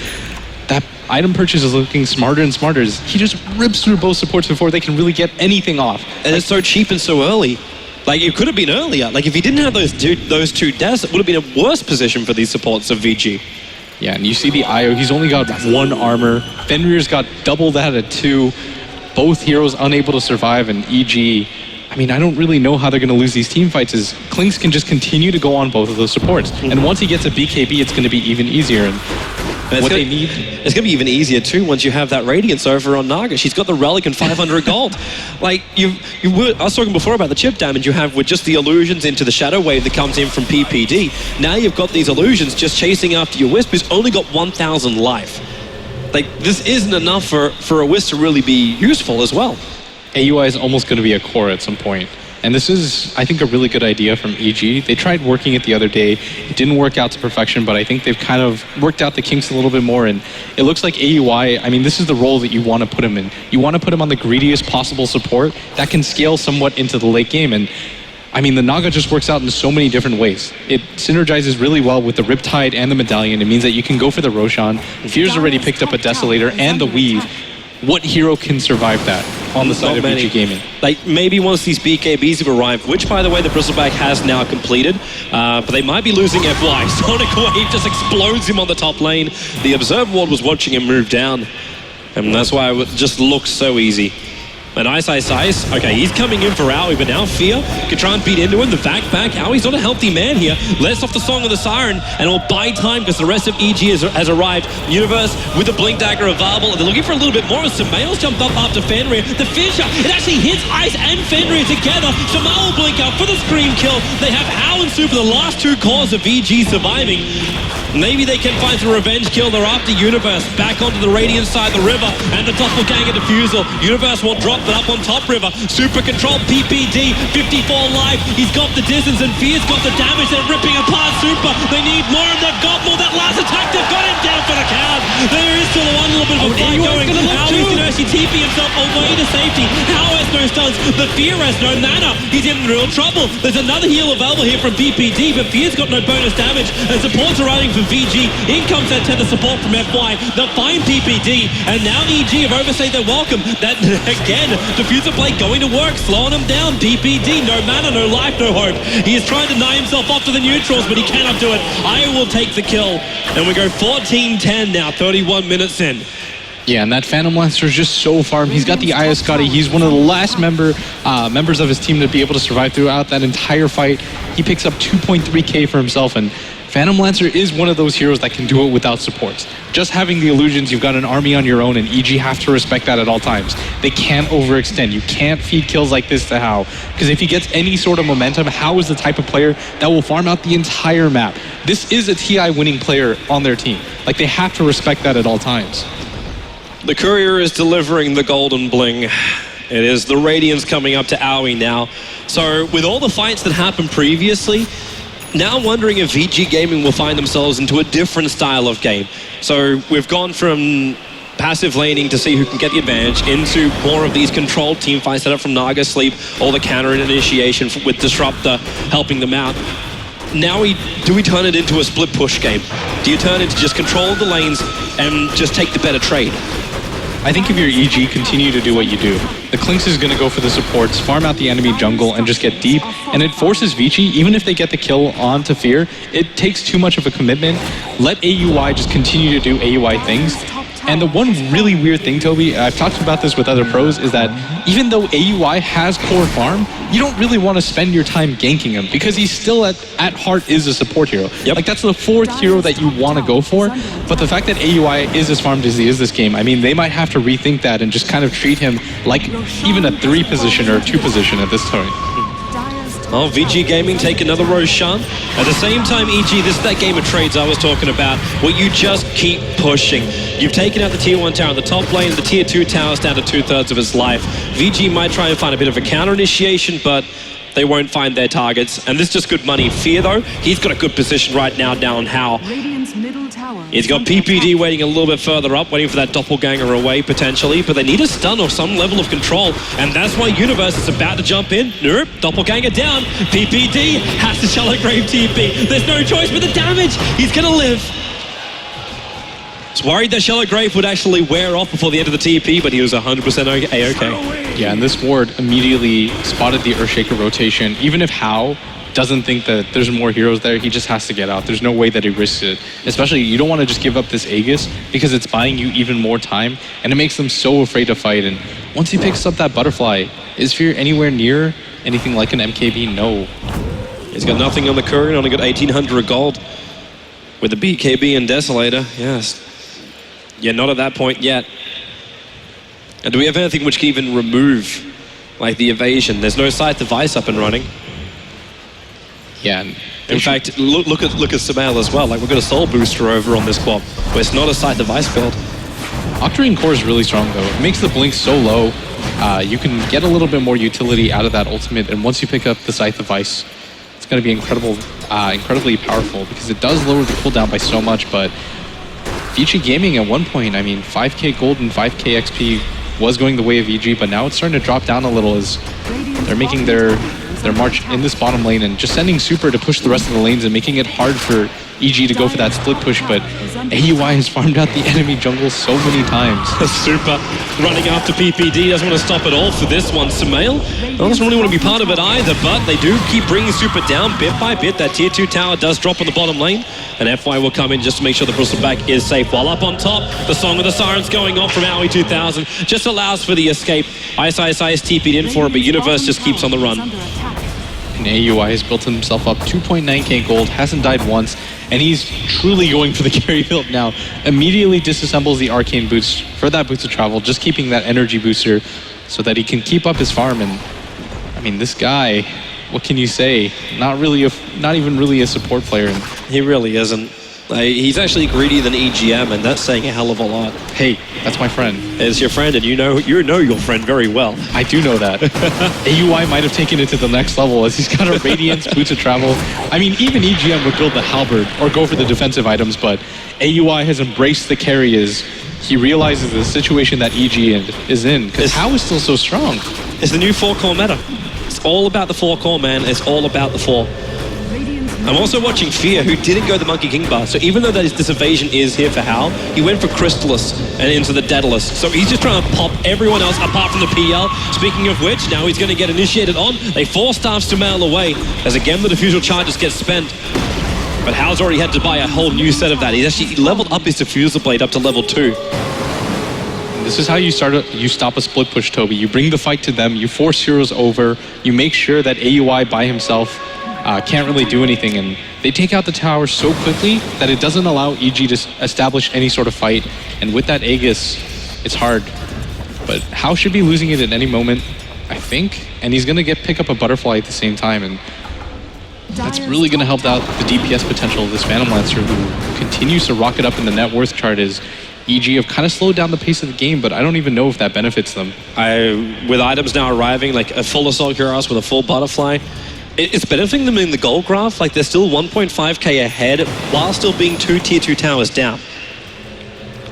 that item purchase is looking smarter and smarter as he just rips through both supports before they can really get anything off. And it's so cheap and so early. Like, it could have been earlier. Like, if he didn't have those two deaths, it would have been a worse position for these supports of VG. Yeah, and you see the Io, he's only got 1 armor. Fenrir's got double that at 2. Both heroes unable to survive, and EG, I mean, I don't really know how they're going to lose these team fights, as Clinks can just continue to go on both of those supports. And once he gets a BKB, it's going to be even easier. And what they need... It's going to be even easier, too, once you have that Radiance over on Naga. She's got the Relic and 500 gold. Like, I was talking before about the chip damage you have with just the illusions into the Shadow Wave that comes in from PPD. Now you've got these illusions just chasing after your Wisp, who's only got 1,000 life. Like, this isn't enough for a Wisp to really be useful as well. AUI is almost going to be a core at some point. And this is, I think, a really good idea from EG. They tried working it the other day. It didn't work out to perfection, but I think they've kind of worked out the kinks a little bit more. And it looks like AUI, I mean, this is the role that you want to put him in. You want to put him on the greediest possible support that can scale somewhat into the late game. And I mean, the Naga just works out in so many different ways. It synergizes really well with the Riptide and the Medallion. It means that you can go for the Roshan. Fear's already picked up a Desolator and the Weave. What hero can survive that on the side of VG Gaming? Like, maybe once these BKBs have arrived, which, by the way, the Bristleback has now completed, but they might be losing FY. Sonic Wave just explodes him on the top lane. The Observer Ward was watching him move down, and that's why it just looks so easy. And Ice. Okay, he's coming in for Aoi, but now Fear can try and beat into him. The back. Aoi's not a healthy man here. Lets off the Song of the Siren, and it'll buy time because the rest of EG has arrived. Universe with the Blink Dagger available, and they're looking for a little bit more. Samael's jumped up after Fenrir. The finisher, it actually hits Ice and Fenrir together. Samael will blink out for the Scream kill. They have Hao and Super, the last two cores of EG surviving. Maybe they can find some revenge kill. They're after Universe. Back onto the Radiant side of the river, and the Doppelganger Diffusal. Universe will drop that up on top river. Super control, PPD, 54 life. He's got the distance, and Fear's got the damage. They're ripping apart Super. They need more, and they've got more. That last attack, they've got him down for the count. There is still one little bit of a fight going. Aoi's going to actually TP himself away to safety. Hao has no stunts, but Fear has no mana. He's in real trouble. There's another heal available here from PPD, but Fear's got no bonus damage, and support's arriving for VG. In comes that tether support from FY. They'll find PPD, and now EG have overstayed their welcome. That, again, diffuser play going to work, slowing him down. PPD, no mana, no life, no hope. He is trying to deny himself off to the neutrals, but he cannot do it. I will take the kill, and we go 14-10 now, 31 minutes in. Yeah, and that Phantom Lancer is just so farmed. He's got the Aya Scotty. He's one of the last members of his team to be able to survive throughout that entire fight. He picks up 2.3k for himself, and Phantom Lancer is one of those heroes that can do it without supports. Just having the illusions, you've got an army on your own, and EG have to respect that at all times. They can't overextend. You can't feed kills like this to Hao, because if he gets any sort of momentum, Hao is the type of player that will farm out the entire map. This is a TI winning player on their team. Like, they have to respect that at all times. The Courier is delivering the golden bling. It is the Radiance coming up to Aoi now. So with all the fights that happened previously, now wondering if VG Gaming will find themselves into a different style of game. So we've gone from passive laning to see who can get the advantage into more of these controlled team fights set up from Naga Sleep, all the counter initiation with Disruptor helping them out. Now do we turn it into a split push game? Do you turn it to just control the lanes and just take the better trade? I think if you're EG, continue to do what you do. The Clinks is going to go for the supports, farm out the enemy jungle, and just get deep. And it forces Vici, even if they get the kill onto Fear, it takes too much of a commitment. Let AUI just continue to do AUI things. And the one really weird thing, Toby, I've talked about this with other pros, is that even though AUI has core farm, you don't really want to spend your time ganking him because he's still at heart is a support hero. Yep. Like, that's the fourth hero that you want to go for. But the fact that AUI is as farmed as he is this game, I mean, they might have to rethink that and just kind of treat him like even a 3 position or a 2 position at this point. Oh, VG Gaming take another Roshan. At the same time, EG, this is that game of trades I was talking about, where you just keep pushing. You've taken out the tier 1 tower in the top lane, the tier 2 tower's down to 2/3 of his life. VG might try and find a bit of a counter initiation, but they won't find their targets. And this is just good money. Fear, though, he's got a good position right now down Hao. He's got PPD waiting a little bit further up, waiting for that doppelganger away, potentially. But they need a stun or some level of control. And that's why Universe is about to jump in. Nope, doppelganger down. PPD has to Shallow Grave TP. There's no choice but the damage. He's going to live. I was worried that Shallow Grave would actually wear off before the end of the TP, but he was 100% A-okay. Yeah, and this ward immediately spotted the Earthshaker rotation. Even if Hao doesn't think that there's more heroes there, he just has to get out. There's no way that he risks it. Especially, you don't want to just give up this Aegis because it's buying you even more time, and it makes them so afraid to fight. And once he picks up that butterfly, is Fear anywhere near anything like an MKB? No. He's got nothing on the Courier, only got 1,800 gold with the BKB and Desolator. Yes. Yeah, not at that point yet. And do we have anything which can even remove, like, the evasion? There's no Scythe device up and running. Yeah. In fact, look at Samael as well. Like, we've got a soul booster over on this quad, where it's not a Scythe device build. Octarine Core is really strong, though. It makes the blink so low. You can get a little bit more utility out of that ultimate, and once you pick up the Scythe device, it's going to be incredibly powerful because it does lower the cooldown by so much. But Vici Gaming at one point, I mean, 5k gold and 5k XP was going the way of EG, but now it's starting to drop down a little as they're making their march in this bottom lane and just sending Super to push the rest of the lanes and making it hard for EG to go for that split push, but AUI has farmed out the enemy jungle so many times. Super. Running after PPD, doesn't want to stop at all for this one. Sumail doesn't really want to be part of it either, but they do keep bringing Super down bit by bit. That tier 2 tower does drop on the bottom lane, and FY will come in just to make sure the Bristleback is safe. While up on top, the Song of the Sirens going off from Aoi 2000 just allows for the escape. ISISI is TP'd in for it, but Universe just keeps on the run. And AUI has built himself up 2.9k gold, hasn't died once, and he's truly going for the carry build now. Immediately disassembles the arcane boots for that boots of travel, just keeping that energy booster so that he can keep up his farm. And I mean, this guy, what can you say? Not even really a support player. He really isn't. He's actually greedier than EGM, and that's saying a hell of a lot. Hey, that's my friend. It's your friend, and you know your friend very well. I do know that. AUI might have taken it to the next level as he's got a Radiance, Boots of Travel. I mean, even EGM would build the Halberd or go for the defensive items, but AUI has embraced the carry as he realizes the situation that EG is in, because How is still so strong. It's the new 4-core meta. It's all about the 4-core, man. It's all about the 4. I'm also watching Fear, who didn't go the Monkey King bar. So even though this evasion is here for Hal, he went for Crystallis and into the Daedalus. So he's just trying to pop everyone else apart from the PL. Speaking of which, now he's going to get initiated on. They force staffs to mail away as again the diffusal charges get spent. But Hal's already had to buy a whole new set of that. He's actually leveled up his diffusal blade up to level 2. This is how you stop a split push, Toby. You bring the fight to them, you force heroes over, you make sure that AUI by himself can't really do anything, and they take out the tower so quickly that it doesn't allow EG to establish any sort of fight. And with that Aegis, it's hard. But Hao should be losing it at any moment, I think, and he's going to pick up a butterfly at the same time, and that's really going to help out the DPS potential of this Phantom Lancer, who continues to rocket up in the net worth chart as EG have kind of slowed down the pace of the game, but I don't even know if that benefits them. With items now arriving, like a full Assault Cuirass with a full butterfly, it's benefiting them in the gold graph. Like, they're still 1.5k ahead while still being 2 tier 2 towers down.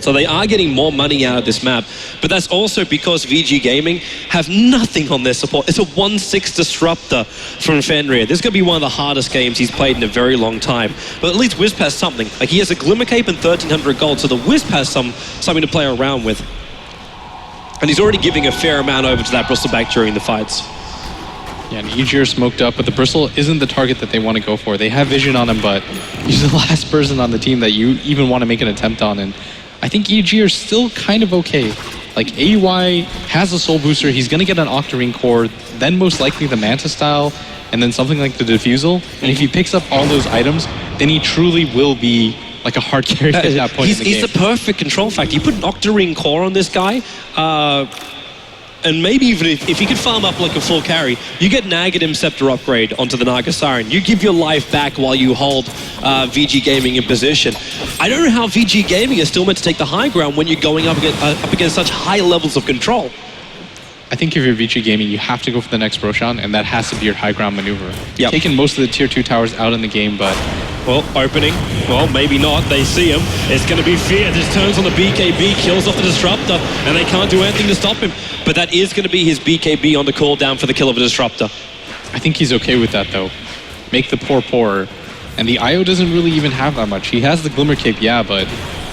So they are getting more money out of this map, but that's also because VG Gaming have nothing on their support. It's a 1-6 disruptor from Fenrir. This is going to be one of the hardest games he's played in a very long time. But at least Wisp has something. Like, he has a Glimmer Cape and 1300 gold, so the Wisp has something to play around with. And he's already giving a fair amount over to that Bristleback during the fights. Yeah, and EG are smoked up, but the Bristle isn't the target that they want to go for. They have vision on him, but he's the last person on the team that you even want to make an attempt on, and I think EG are still kind of okay. Like, AUI has a Soul Booster, he's going to get an Octarine Core, then most likely the Manta Style, and then something like the Diffusal, and if he picks up all those items, then he truly will be like a hard carry at that point in the game. He's the perfect control factor. You put an Octarine Core on this guy, and maybe even if he could farm up like a full carry, you get an Aghanim Scepter upgrade onto the Naga Siren. You give your life back while you hold VG Gaming in position. I don't know how VG Gaming is still meant to take the high ground when you're going up against such high levels of control. I think if you're VG Gaming, you have to go for the next Roshan, and that has to be your high ground maneuver. Yep. Taking most of the tier 2 towers out in the game, but... Well, opening. Well, maybe not. They see him. It's going to be Fear. Just turns on the BKB, kills off the Disruptor, and they can't do anything to stop him. But that is going to be his BKB on the cooldown for the kill of a Disruptor. I think he's okay with that, though. Make the poor poorer. And the IO doesn't really even have that much. He has the Glimmer Cape, yeah, but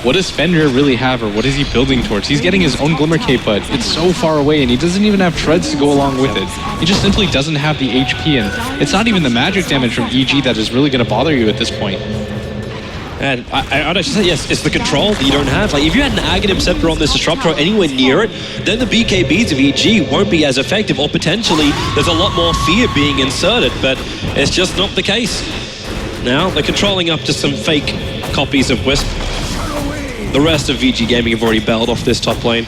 what does Fenrir really have, or what is he building towards? He's getting his own Glimmer Cape, but it's so far away, and he doesn't even have treads to go along with it. He just simply doesn't have the HP, and it's not even the magic damage from EG that is really going to bother you at this point. And I'd actually say, yes, it's the control that you don't have. Like, if you had an Aghanim Scepter on this Disruptor or anywhere near it, then the BKBs of EG won't be as effective, or potentially there's a lot more fear being inserted, but it's just not the case. Now, they're controlling up to some fake copies of Wisp. The rest of VG Gaming have already bailed off this top lane.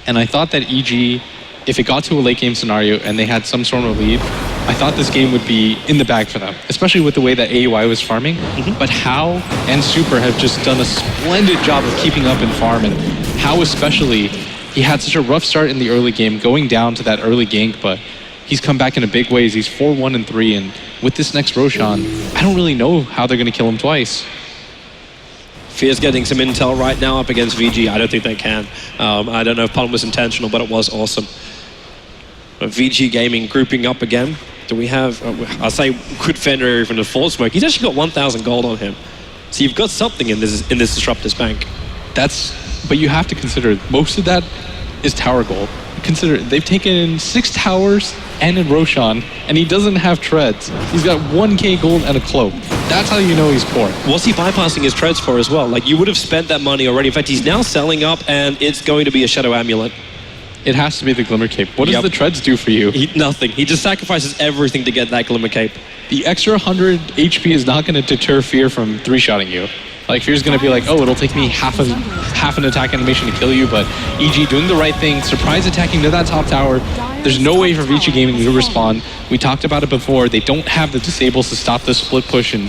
And I thought that EG, if it got to a late game scenario and they had some sort of lead, I thought this game would be in the bag for them, especially with the way that AUI was farming. But Hao and Super have just done a splendid job of keeping up in farm, and Hao especially, he had such a rough start in the early game, going down to that early gank, but he's come back in a big ways. He's 4-1-3, and with this next Roshan, I don't really know how they're going to kill him twice. Fear's getting some intel right now up against VG. I don't think they can. I don't know if Pun was intentional, but it was awesome. But VG Gaming grouping up again. Do we have, I'll say, could Fenrir even afford smoke? He's actually got 1,000 gold on him. So you've got something in this Disruptors bank. But you have to consider most of that is tower gold. Consider they've taken 6 towers and a Roshan, and he doesn't have treads. He's got 1k gold and a cloak. That's how you know he's poor. What's he bypassing his treads for as well? Like, you would have spent that money already. In fact, he's now selling up, and it's going to be a Shadow Amulet. It has to be the Glimmer Cape. What does the treads do for you? Nothing. He just sacrifices everything to get that Glimmer Cape. The extra 100 HP is not going to deter Fear from 3-shotting you. Like, Fear's going to be like, oh, it'll take me half an attack animation to kill you, but EG doing the right thing, surprise attacking to that top tower. There's no way for Vici Gaming to respond. We talked about it before. They don't have the disables to stop the split push, and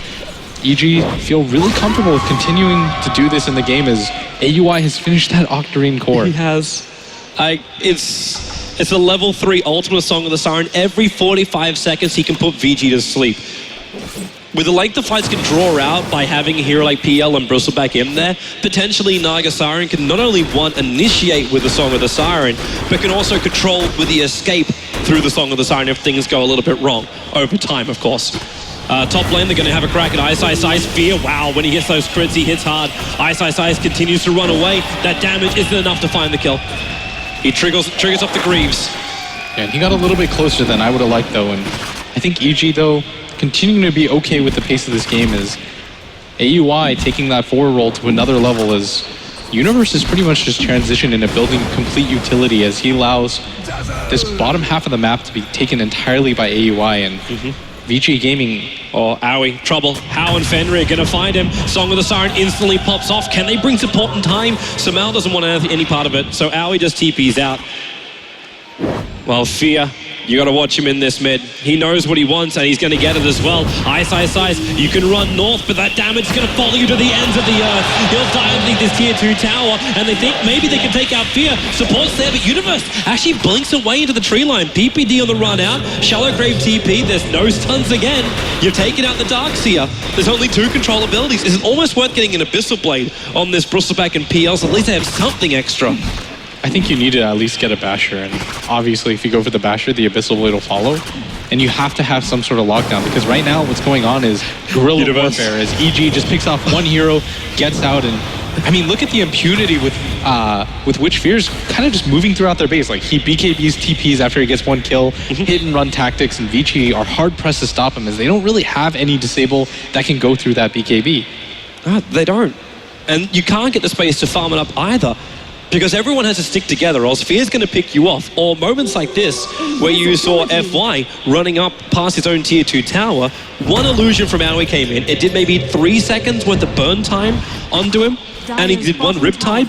EG feel really comfortable with continuing to do this in the game as AUI has finished that Octarine core. He has. It's a level 3 ultimate Song of the Siren. Every 45 seconds he can put Vici to sleep. With the length the fights can draw out by having a hero like PL and Bristleback in there, potentially Naga Siren can not only initiate with the Song of the Siren, but can also control with the escape through the Song of the Siren if things go a little bit wrong. Over time, of course. Top lane, they're going to have a crack at Ice Fear. Wow, when he hits those crits, he hits hard. Ice continues to run away. That damage isn't enough to find the kill. He triggers off the Greaves. Yeah, and he got a little bit closer than I would have liked, though, and I think EG, though, continuing to be okay with the pace of this game is AUI taking that forward roll to another level as Universe is pretty much just transitioned into building complete utility as he allows this bottom half of the map to be taken entirely by AUI and Vici Gaming. Oh, Owie, trouble. How and Fenrir are going to find him. Song of the Siren instantly pops off. Can they bring support in time? Samal doesn't want any part of it, so Owie just TPs out. Well, Fear, you got to watch him in this mid. He knows what he wants, and he's going to get it as well. Ice. You can run north, but that damage is going to follow you to the ends of the earth. He'll die underneath this tier 2 tower, and they think maybe they can take out Fear. Support's there, but Universe actually blinks away into the tree line. PPD on the run out. Shallow Grave TP. There's no stuns again. You've taken out the Darkseer. There's only 2 control abilities. Is it almost worth getting an Abyssal Blade on this Bristleback and PL, so at least they have something extra? I think you need to at least get a Basher, and obviously if you go for the Basher, the Abyssal Blade will follow. And you have to have some sort of lockdown, because right now what's going on is guerrilla warfare, as EG just picks off one hero, gets out, and I mean, look at the impunity with which Fear's kind of just moving throughout their base. Like, he BKBs TPs after he gets 1 kill, hit and run tactics, and Vici are hard pressed to stop him as they don't really have any disable that can go through that BKB. They don't. And you can't get the space to farm it up either, because everyone has to stick together, or else Fear's going to pick you off. Or moments like this, where you saw FY running up past his own tier 2 tower, one illusion from Owie came in. It did maybe 3 seconds worth of burn time onto him, and he did 1 Riptide.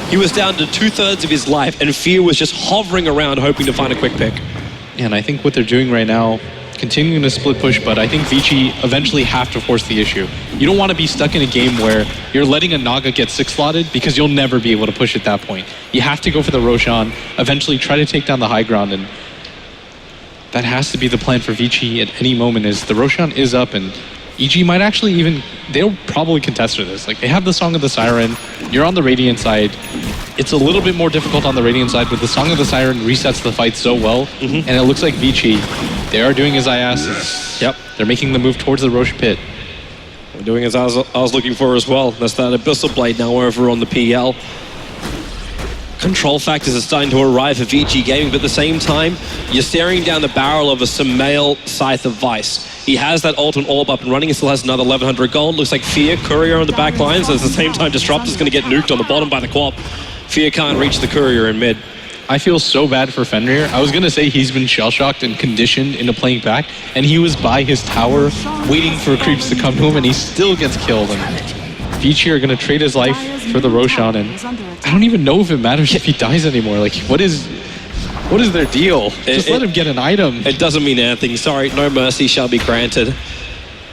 He was down to 2/3 of his life, and Fear was just hovering around hoping to find a quick pick. And I think what they're doing right now, continuing to split push, but I think Vici eventually have to force the issue. You don't want to be stuck in a game where you're letting a Naga get 6-slotted, because you'll never be able to push at that point. You have to go for the Roshan, eventually try to take down the high ground, and that has to be the plan for Vici at any moment. Is the Roshan is up, and EG might actually they'll probably contest for this. Like, they have the Song of the Siren, you're on the Radiant side. It's a little bit more difficult on the Radiant side, but the Song of the Siren resets the fight so well, and it looks like Vici, they are doing as I asked. Yep. They're making the move towards the Roche pit. They're doing as I was looking for as well. That's that Abyssal Blade now over on the PL. Control factors are starting to arrive for Vici Gaming, but at the same time, you're staring down the barrel of a Sumail Scythe of Vice. He has that ult and orb up and running. He still has another 1,100 gold. Looks like Fear, Courier on the back lines. At the same time, Disruptor's going to get nuked on the bottom by the Quap. Fear can't reach the Courier in mid. I feel so bad for Fenrir. I was going to say he's been shell-shocked and conditioned into playing back, and he was by his tower waiting for creeps to come to him, and he still gets killed. And Vici are going to trade his life for the Roshan, and I don't even know if it matters if he dies anymore. Like, what is their deal? Just let him get an item. It doesn't mean anything. Sorry, no mercy shall be granted.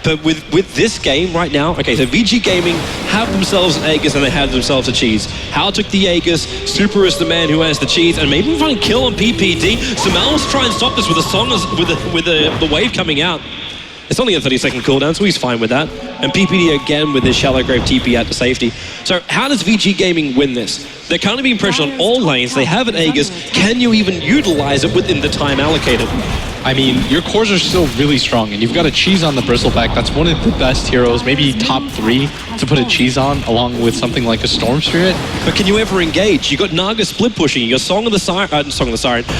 But with this game right now, okay, so Vici Gaming have themselves an Aegis and they have themselves a cheese. Hal took the Aegis, Super is the man who has the cheese, and maybe we'll find kill on PPD. Samal was trying to stop this with the song, with the wave coming out. It's only a 30-second cooldown, so he's fine with that. And PPD again with his Shallow Grave TP out to safety. So how does Vici Gaming win this? They're currently being pressured on all lanes. They have an Aegis. Can you even utilize it within the time allocated? I mean, your cores are still really strong, and you've got a cheese on the bristleback. That's one of the best heroes, maybe top 3 to put a cheese on, along with something like a Storm Spirit. But can you ever engage? You got Naga split pushing. You got Song of the Siren,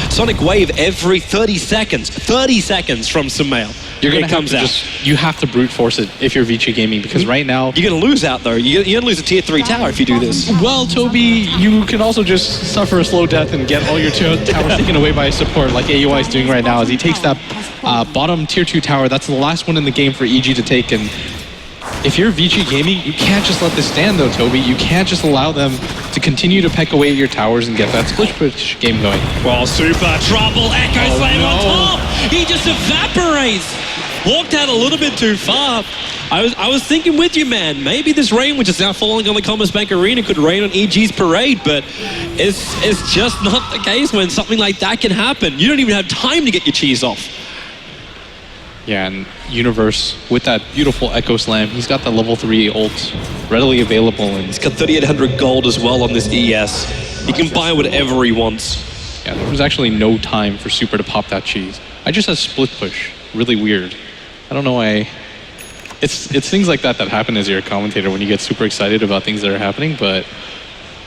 Sonic Wave every 30 seconds. 30 seconds from Sumail. You're gonna comes out. You have to brute force it if you're Vici Gaming, because right now You're gonna lose out though. You're gonna lose a tier 3 tower if you do this. well, Toby, you can also just suffer a slow death and get all your towers taken away by a support, like AUI is doing right now, as he takes that bottom tier 2 tower. That's the last one in the game for EG to take, and if you're Vici Gaming, you can't just let this stand though, Toby. You can't just allow them to continue to peck away at your towers and get that split push game going. Well, super trouble. Echo Slam on top. He just evaporates. Walked out a little bit too far. I was thinking with you, man. Maybe this rain, which is now falling on the Commerzbank Arena, could rain on EG's parade, but it's just not the case when something like that can happen. You don't even have time to get your cheese off. Yeah, and Universe, with that beautiful Echo Slam, he's got the level 3 ult readily available. And He's got 3,800 gold as well on this ES. He can buy whatever he wants. yeah, there was actually no time for Super to pop that cheese. I just had split push. Really weird. I don't know why. It's things like that that happen as you're a commentator when you get super excited about things that are happening, but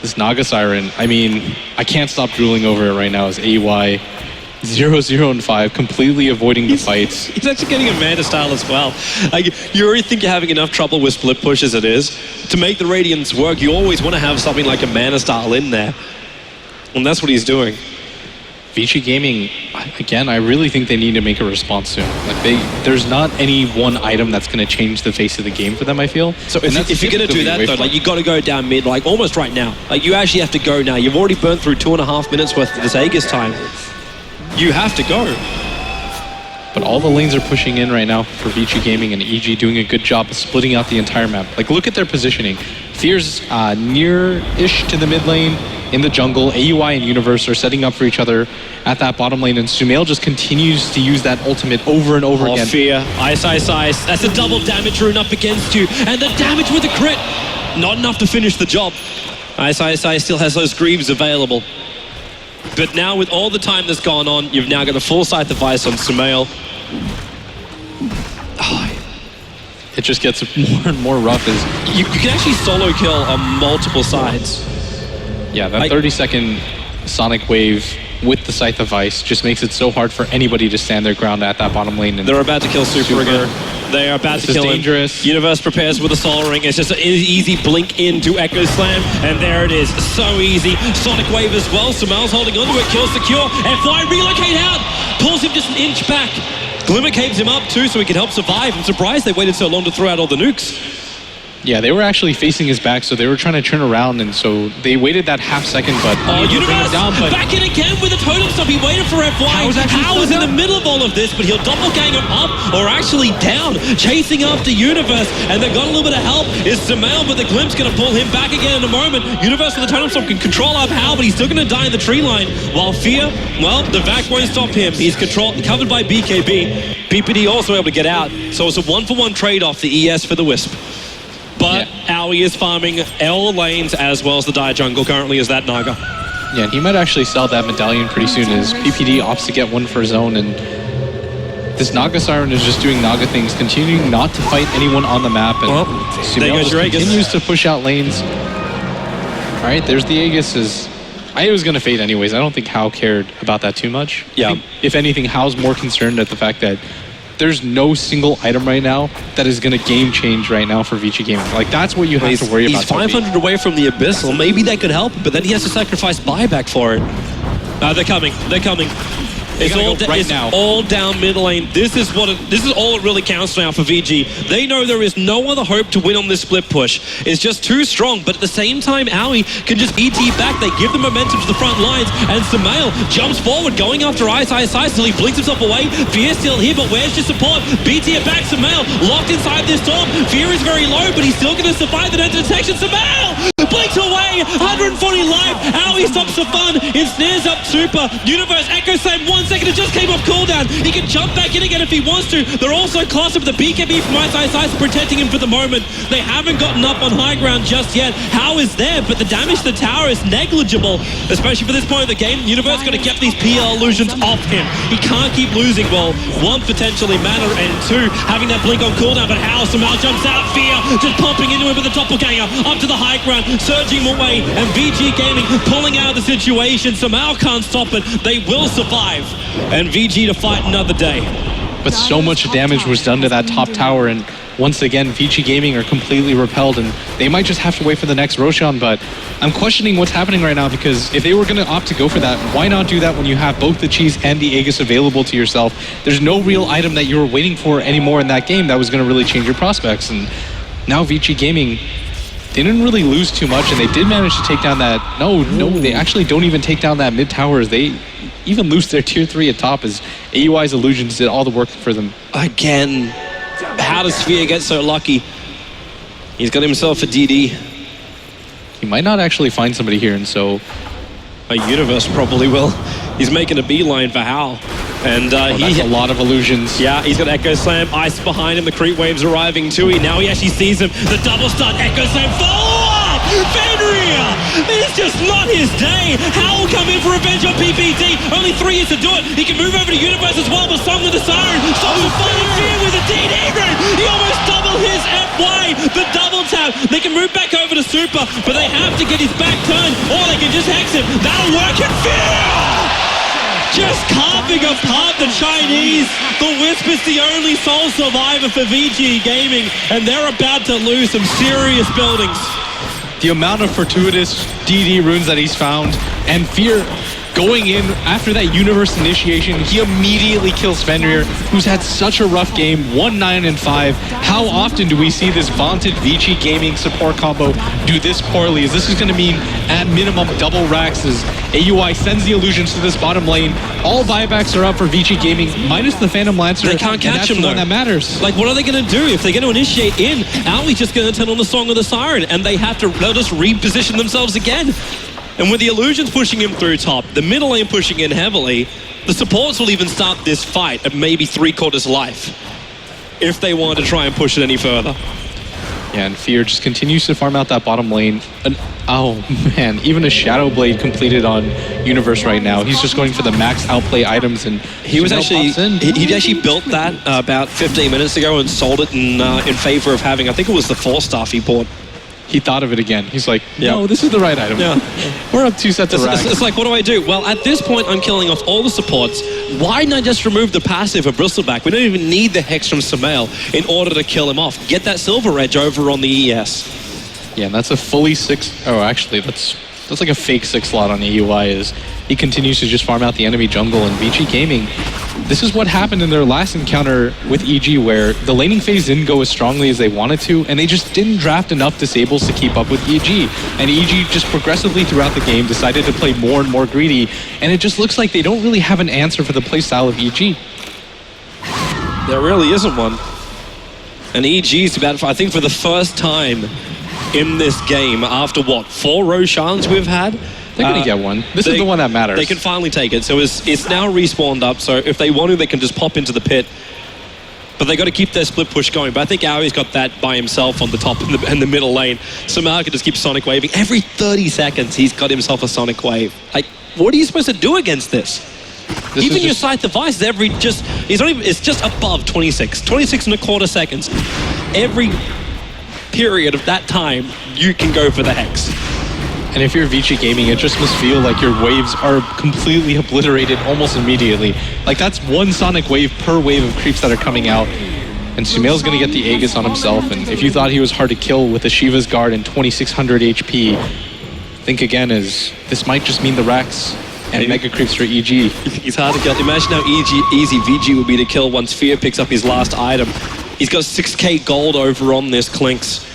this Naga Siren, I mean, I can't stop drooling over it right now as AY 0-0 and 5, completely avoiding the fights. He's actually getting a Manta style as well. Like, you already think you're having enough trouble with split push as it is. To make the Radiance work, you always want to have something like a Mana style in there. And that's what he's doing. Vici Gaming, again, I really think they need to make a response soon. Like there's not any one item that's going to change the face of the game for them, I feel. So if you're going to do that, though, like, you got to go down mid, like, almost right now. Like, you actually have to go now. You've already burnt through 2.5 minutes worth of this Aegis time. You have to go. But all the lanes are pushing in right now for Vici Gaming, and EG doing a good job of splitting out the entire map. Like, look at their positioning. Fear's near-ish to the mid lane in the jungle. AUI and Universe are setting up for each other at that bottom lane, and Sumail just continues to use that ultimate over and over again. Fear. Ice. That's a double damage rune up against you. And the damage with the crit. Not enough to finish the job. Ice still has those Greaves available. But now with all the time that's gone on, you've now got a full sight device on Sumail. It just gets more and more rough as You can actually solo kill on multiple sides. yeah, that 30-second Sonic Wave with the Scythe of Ice just makes it so hard for anybody to stand their ground at that bottom lane. And They're about to kill Super again. They are about to kill him. dangerous. Universe prepares with a Soul Ring. It's just an easy blink into Echo Slam, and there it is. So easy. Sonic Wave as well. Sumail's holding onto it. Kill secure. FY relocate out. Pulls him just an inch back. Glimmer caves him up too so he can help survive. I'm surprised they waited so long to throw out all the nukes. Yeah, they were actually facing his back, so they were trying to turn around, and so they waited that half second, but Universe down, but back in again with a totem stop. He waited for FY. How is in the middle of all of this, but he'll doppelgang him up or actually down, chasing after Universe, and they've got a little bit of help. Is Sumail, but the Glimpse going to pull him back again in a moment. Universe with the totem stop can control up Hal, but he's still going to die in the tree line. While Fear, well, the Vac won't stop him. He's covered by BKB. BPD also able to get out, so it's a 1-for-1 trade-off, the ES for the Wisp. But Aoi is farming L lanes as well as the Dire Jungle currently as that Naga. yeah, he might actually sell that medallion pretty soon as PPD opts to get one for his own, and this Naga Siren is just doing Naga things, continuing not to fight anyone on the map, and Sumail just continues to push out lanes. All right, there's the Aegis. I was going to fade anyways. I don't think Hao cared about that too much. Yeah. I think, if anything, Hao's more concerned at the fact that there's no single item right now that is going to game change right now for Vici Gaming. Like, that's what you have to worry about. He's 500 away from the Abyssal. Maybe that could help, but then he has to sacrifice buyback for it. They're coming. It's all down mid lane. This is all it really counts now for VG. They know there is no other hope to win on this split push. It's just too strong, but at the same time, Aoi can just ET back. They give the momentum to the front lines, and Sumail jumps forward, going after Ice till he blinks himself away. Fear still here, but where's your support? BT are back. Sumail locked inside this storm. Fear is very low, but he's still going to survive the detection. Sumail! points away. 140 life. Aoi stops the fun. Ensnares up Super. Universe Echo Slam 1 second. It just came off cooldown. He can jump back in again if he wants to. They're also close up. The BKB from Ice protecting him for the moment. They haven't gotten up on high ground just yet. How is there? But the damage to the tower is negligible, especially for this point of the game. Universe got to get these PL illusions off him. He can't keep losing. Well, one, potentially mana, and two, having that blink on cooldown. But how Samal jumps out. Fear just pumping into him with a doppelganger up to the high ground, surging him away, and VG Gaming pulling out of the situation. Samal can't stop it. They will survive, and VG to fight another day. But so much damage was done to that top tower, and once again, Vici Gaming are completely repelled, and they might just have to wait for the next Roshan, but I'm questioning what's happening right now, because if they were going to opt to go for that, why not do that when you have both the cheese and the Aegis available to yourself? There's no real item that you were waiting for anymore in that game that was going to really change your prospects, and now Vici Gaming, they didn't really lose too much, and they did manage to take down that... No, they actually don't even take down that mid towers. They even lose their tier 3 at top, as AUI's illusions did all the work for them. Again, how does Sphere get so lucky? He's got himself a DD. He might not actually find somebody here, and so... A Universe probably will. He's making a beeline for Hal. And that's a lot of illusions. Yeah, he's got Echo Slam, Ice behind him, the creep wave's arriving too. Now he actually sees him. The double stun, Echo Slam, follow-up! Fenrir! It's just not his day. Hal will come in for revenge on PPT. Only 3 years to do it. He can move over to Universe as well, but Song with the Siren. Song with fun and fear with a DD route. He almost doubled his FY. The double tap. They can move back over to Super, but they have to get his back turned, or they can just hex him. That'll work, and Fear! Just carving apart the Chinese. The Wisp is the only sole survivor for VG Gaming, and they're about to lose some serious buildings. The amount of fortuitous DD runes that he's found, and Fear going in after that Universe initiation, he immediately kills Fenrir, who's had such a rough game, 1-9-5. How often do we see this vaunted Vici Gaming support combo do this poorly? Is this is going to mean at minimum double racks as AUI sends the illusions to this bottom lane. All buybacks are up for Vici Gaming, minus the Phantom Lancer. They can't catch him, the though. one that matters. Like, what are they going to do? If they're going to initiate in, Aoi's just going to turn on the Song of the Siren, and they'll just reposition themselves again. And with the illusions pushing him through top, the middle lane pushing in heavily, the supports will even start this fight at maybe 3/4 life if they want to try and push it any further. Yeah, and Fear just continues to farm out that bottom lane. Oh man, even a Shadow Blade completed on Universe right now. He's just going for the max outplay items, and he was actually he actually built that about 15 minutes ago and sold it in favor of having, I think it was the 4-star he bought. He thought of it again. He's like, no, this is the right item. Yeah. We're up 2 sets of racks. It's like, what do I do? Well, at this point, I'm killing off all the supports. Why not just remove the passive of Bristleback? We don't even need the Hex from Samael in order to kill him off. Get that Silver Edge over on the ES. Yeah, and that's a fully 6... Oh, actually, that's like a fake 6 slot on AUI is he continues to just farm out the enemy jungle, and Vici Gaming, this is what happened in their last encounter with EG, where the laning phase didn't go as strongly as they wanted to, and they just didn't draft enough disables to keep up with EG. And EG just progressively throughout the game decided to play more and more greedy, and it just looks like they don't really have an answer for the playstyle of EG. There really isn't one. And EG's about, I think for the first time in this game, after what, 4 Roshans we've had? They're going to get one. This is the one that matters. They can finally take it. So it's now respawned up, so if they want to, they can just pop into the pit. But they got to keep their split push going. But I think Aoi's got that by himself on the top and the middle lane. Samal can just keep Sonic Waving. Every 30 seconds, he's got himself a Sonic Wave. Like, what are you supposed to do against this? Even your sight device, it's just above 26.25 seconds. Every period of that time, you can go for the Hex. And if you're Vici Gaming, it just must feel like your waves are completely obliterated almost immediately. Like, that's one Sonic Wave per wave of creeps that are coming out. And Sumail's going to get the Aegis on himself, and if you thought he was hard to kill with a Shiva's Guard and 2600 HP, think again, as this might just mean the racks and mega creeps for EG. He's hard to kill. Imagine how easy VG would be to kill once Fear picks up his last item. He's got 6k gold over on this Clinks.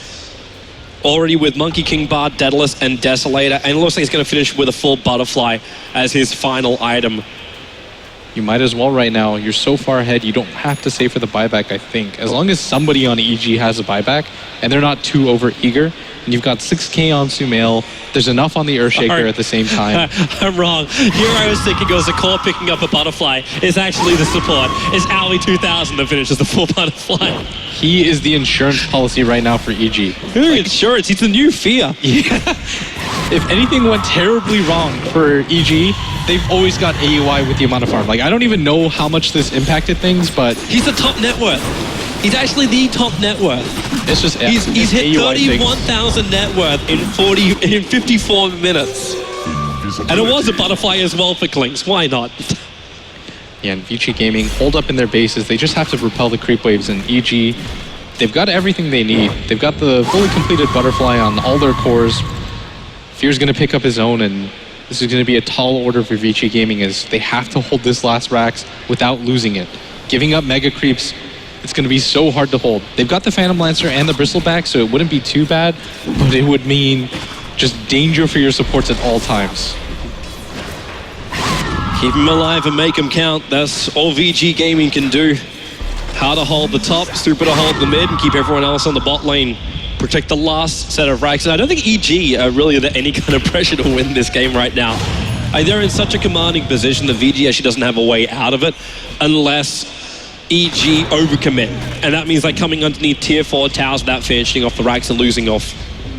Already with Monkey King Bard, Daedalus, and Desolator, and it looks like he's going to finish with a full Butterfly as his final item. You might as well right now. You're so far ahead, you don't have to save for the buyback, I think. As long as somebody on EG has a buyback, and they're not too over-eager, and you've got 6k on Sumail. There's enough on the Earthshaker Sorry. at the same time. I'm wrong. Here I was thinking it was a core picking up a butterfly. It's actually the support. It's Ali 2000 that finishes the full butterfly. He is the insurance policy right now for EG. Insurance, he's the new fear. If anything went terribly wrong for EG, they've always got AUI with the amount of farm. Like, I don't even know how much this impacted things, but He's the top net worth. He's actually the top net worth. it's just He's hit AUI things. 31,000 net worth in 54 minutes. And it was a butterfly as well for Klinks. Why not? Yeah, and Vici Gaming hold up in their bases. They just have to repel the creep waves, and EG, they've got everything they need. They've got the fully completed butterfly on all their cores. Fear's going to pick up his own, and this is going to be a tall order for Vici Gaming as they have to hold this last Rax without losing it. Giving up mega creeps, it's going to be so hard to hold. They've got the Phantom Lancer and the Bristleback, so it wouldn't be too bad, but it would mean just danger for your supports at all times. Keep him alive and make him count. That's all VG Gaming can do. How to hold the top, super to hold the mid, and keep everyone else on the bot lane. Protect the last set of racks. And I don't think EG are really under any kind of pressure to win this game right now. They're in such a commanding position that VG actually doesn't have a way out of it unless EG overcommit. And that means like coming underneath tier 4 towers without finishing off the racks and losing off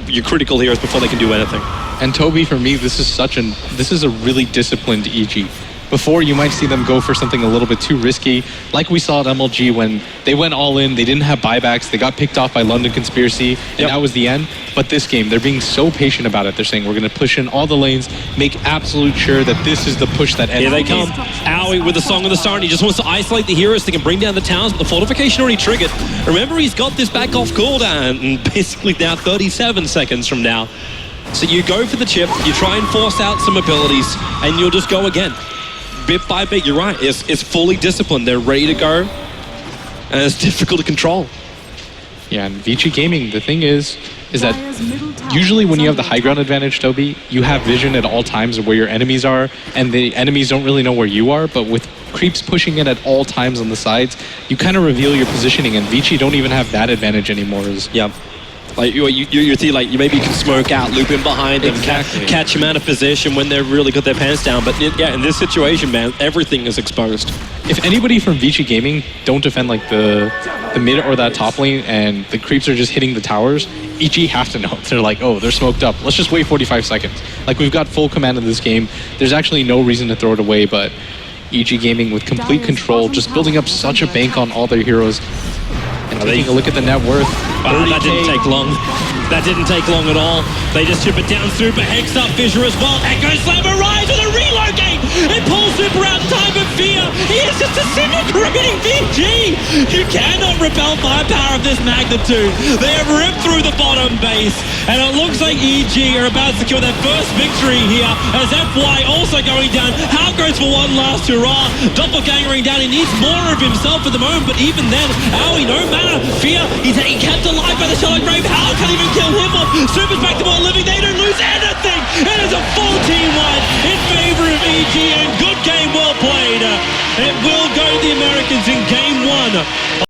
your critical heroes before they can do anything. And Toby, for me, this is a really disciplined EG. Before, you might see them go for something a little bit too risky, like we saw at MLG when they went all in, they didn't have buybacks, they got picked off by London Conspiracy, and that was the end. But this game, they're being so patient about it. They're saying, we're going to push in all the lanes, make absolute sure that this is the push that ends Here they the come. game. Owie with the Song of the Siren. He just wants to isolate the heroes. They can bring down the towers, but the fortification already triggered. Remember, he's got this back off cooldown, and basically now 37 seconds from now. So you go for the chip, you try and force out some abilities, and you'll just go again. Bit by bit, you're right. It's fully disciplined. They're ready to go, and it's difficult to control. Yeah, and Vici Gaming, the thing is that usually when you have the high ground advantage, Toby, you have vision at all times of where your enemies are, and the enemies don't really know where you are, but with creeps pushing in at all times on the sides, you kind of reveal your positioning, and Vici don't even have that advantage anymore. Yeah. Like you see, like maybe you can smoke out, loop in behind them, catch them out of position when they're really got their pants down. But yeah, in this situation, man, everything is exposed. If anybody from Vici Gaming don't defend like the mid or that top lane and the creeps are just hitting the towers, EG have to know. They're like, oh, they're smoked up. Let's just wait 45 seconds. Like, we've got full command of this game. There's actually no reason to throw it away, but EG Gaming with complete control, just building up such a bank on all their heroes. And taking a look at the net worth. Wow, that didn't take long. That didn't take long at all. They just chip it down. Super Hex up, Fissure as well. Echo Slammer rise with a reload game. It pulls Super out in time of fear. He is just disintegrating VG. You cannot repel firepower of this magnitude. They have ripped through the bottom base. And it looks like EG are about to secure their first victory here as FY also going down. Hal goes for one last hurrah. Doppelgangering down. He needs more of himself at the moment, but even then, Owie, no matter. Fear, he's kept alive by the Shallow Grave. Hal can't even kill him off. Super's back to more living. They don't lose anything. It is a full team wipe in favor of EG, and good game well played. It will go to the Americans in game 1.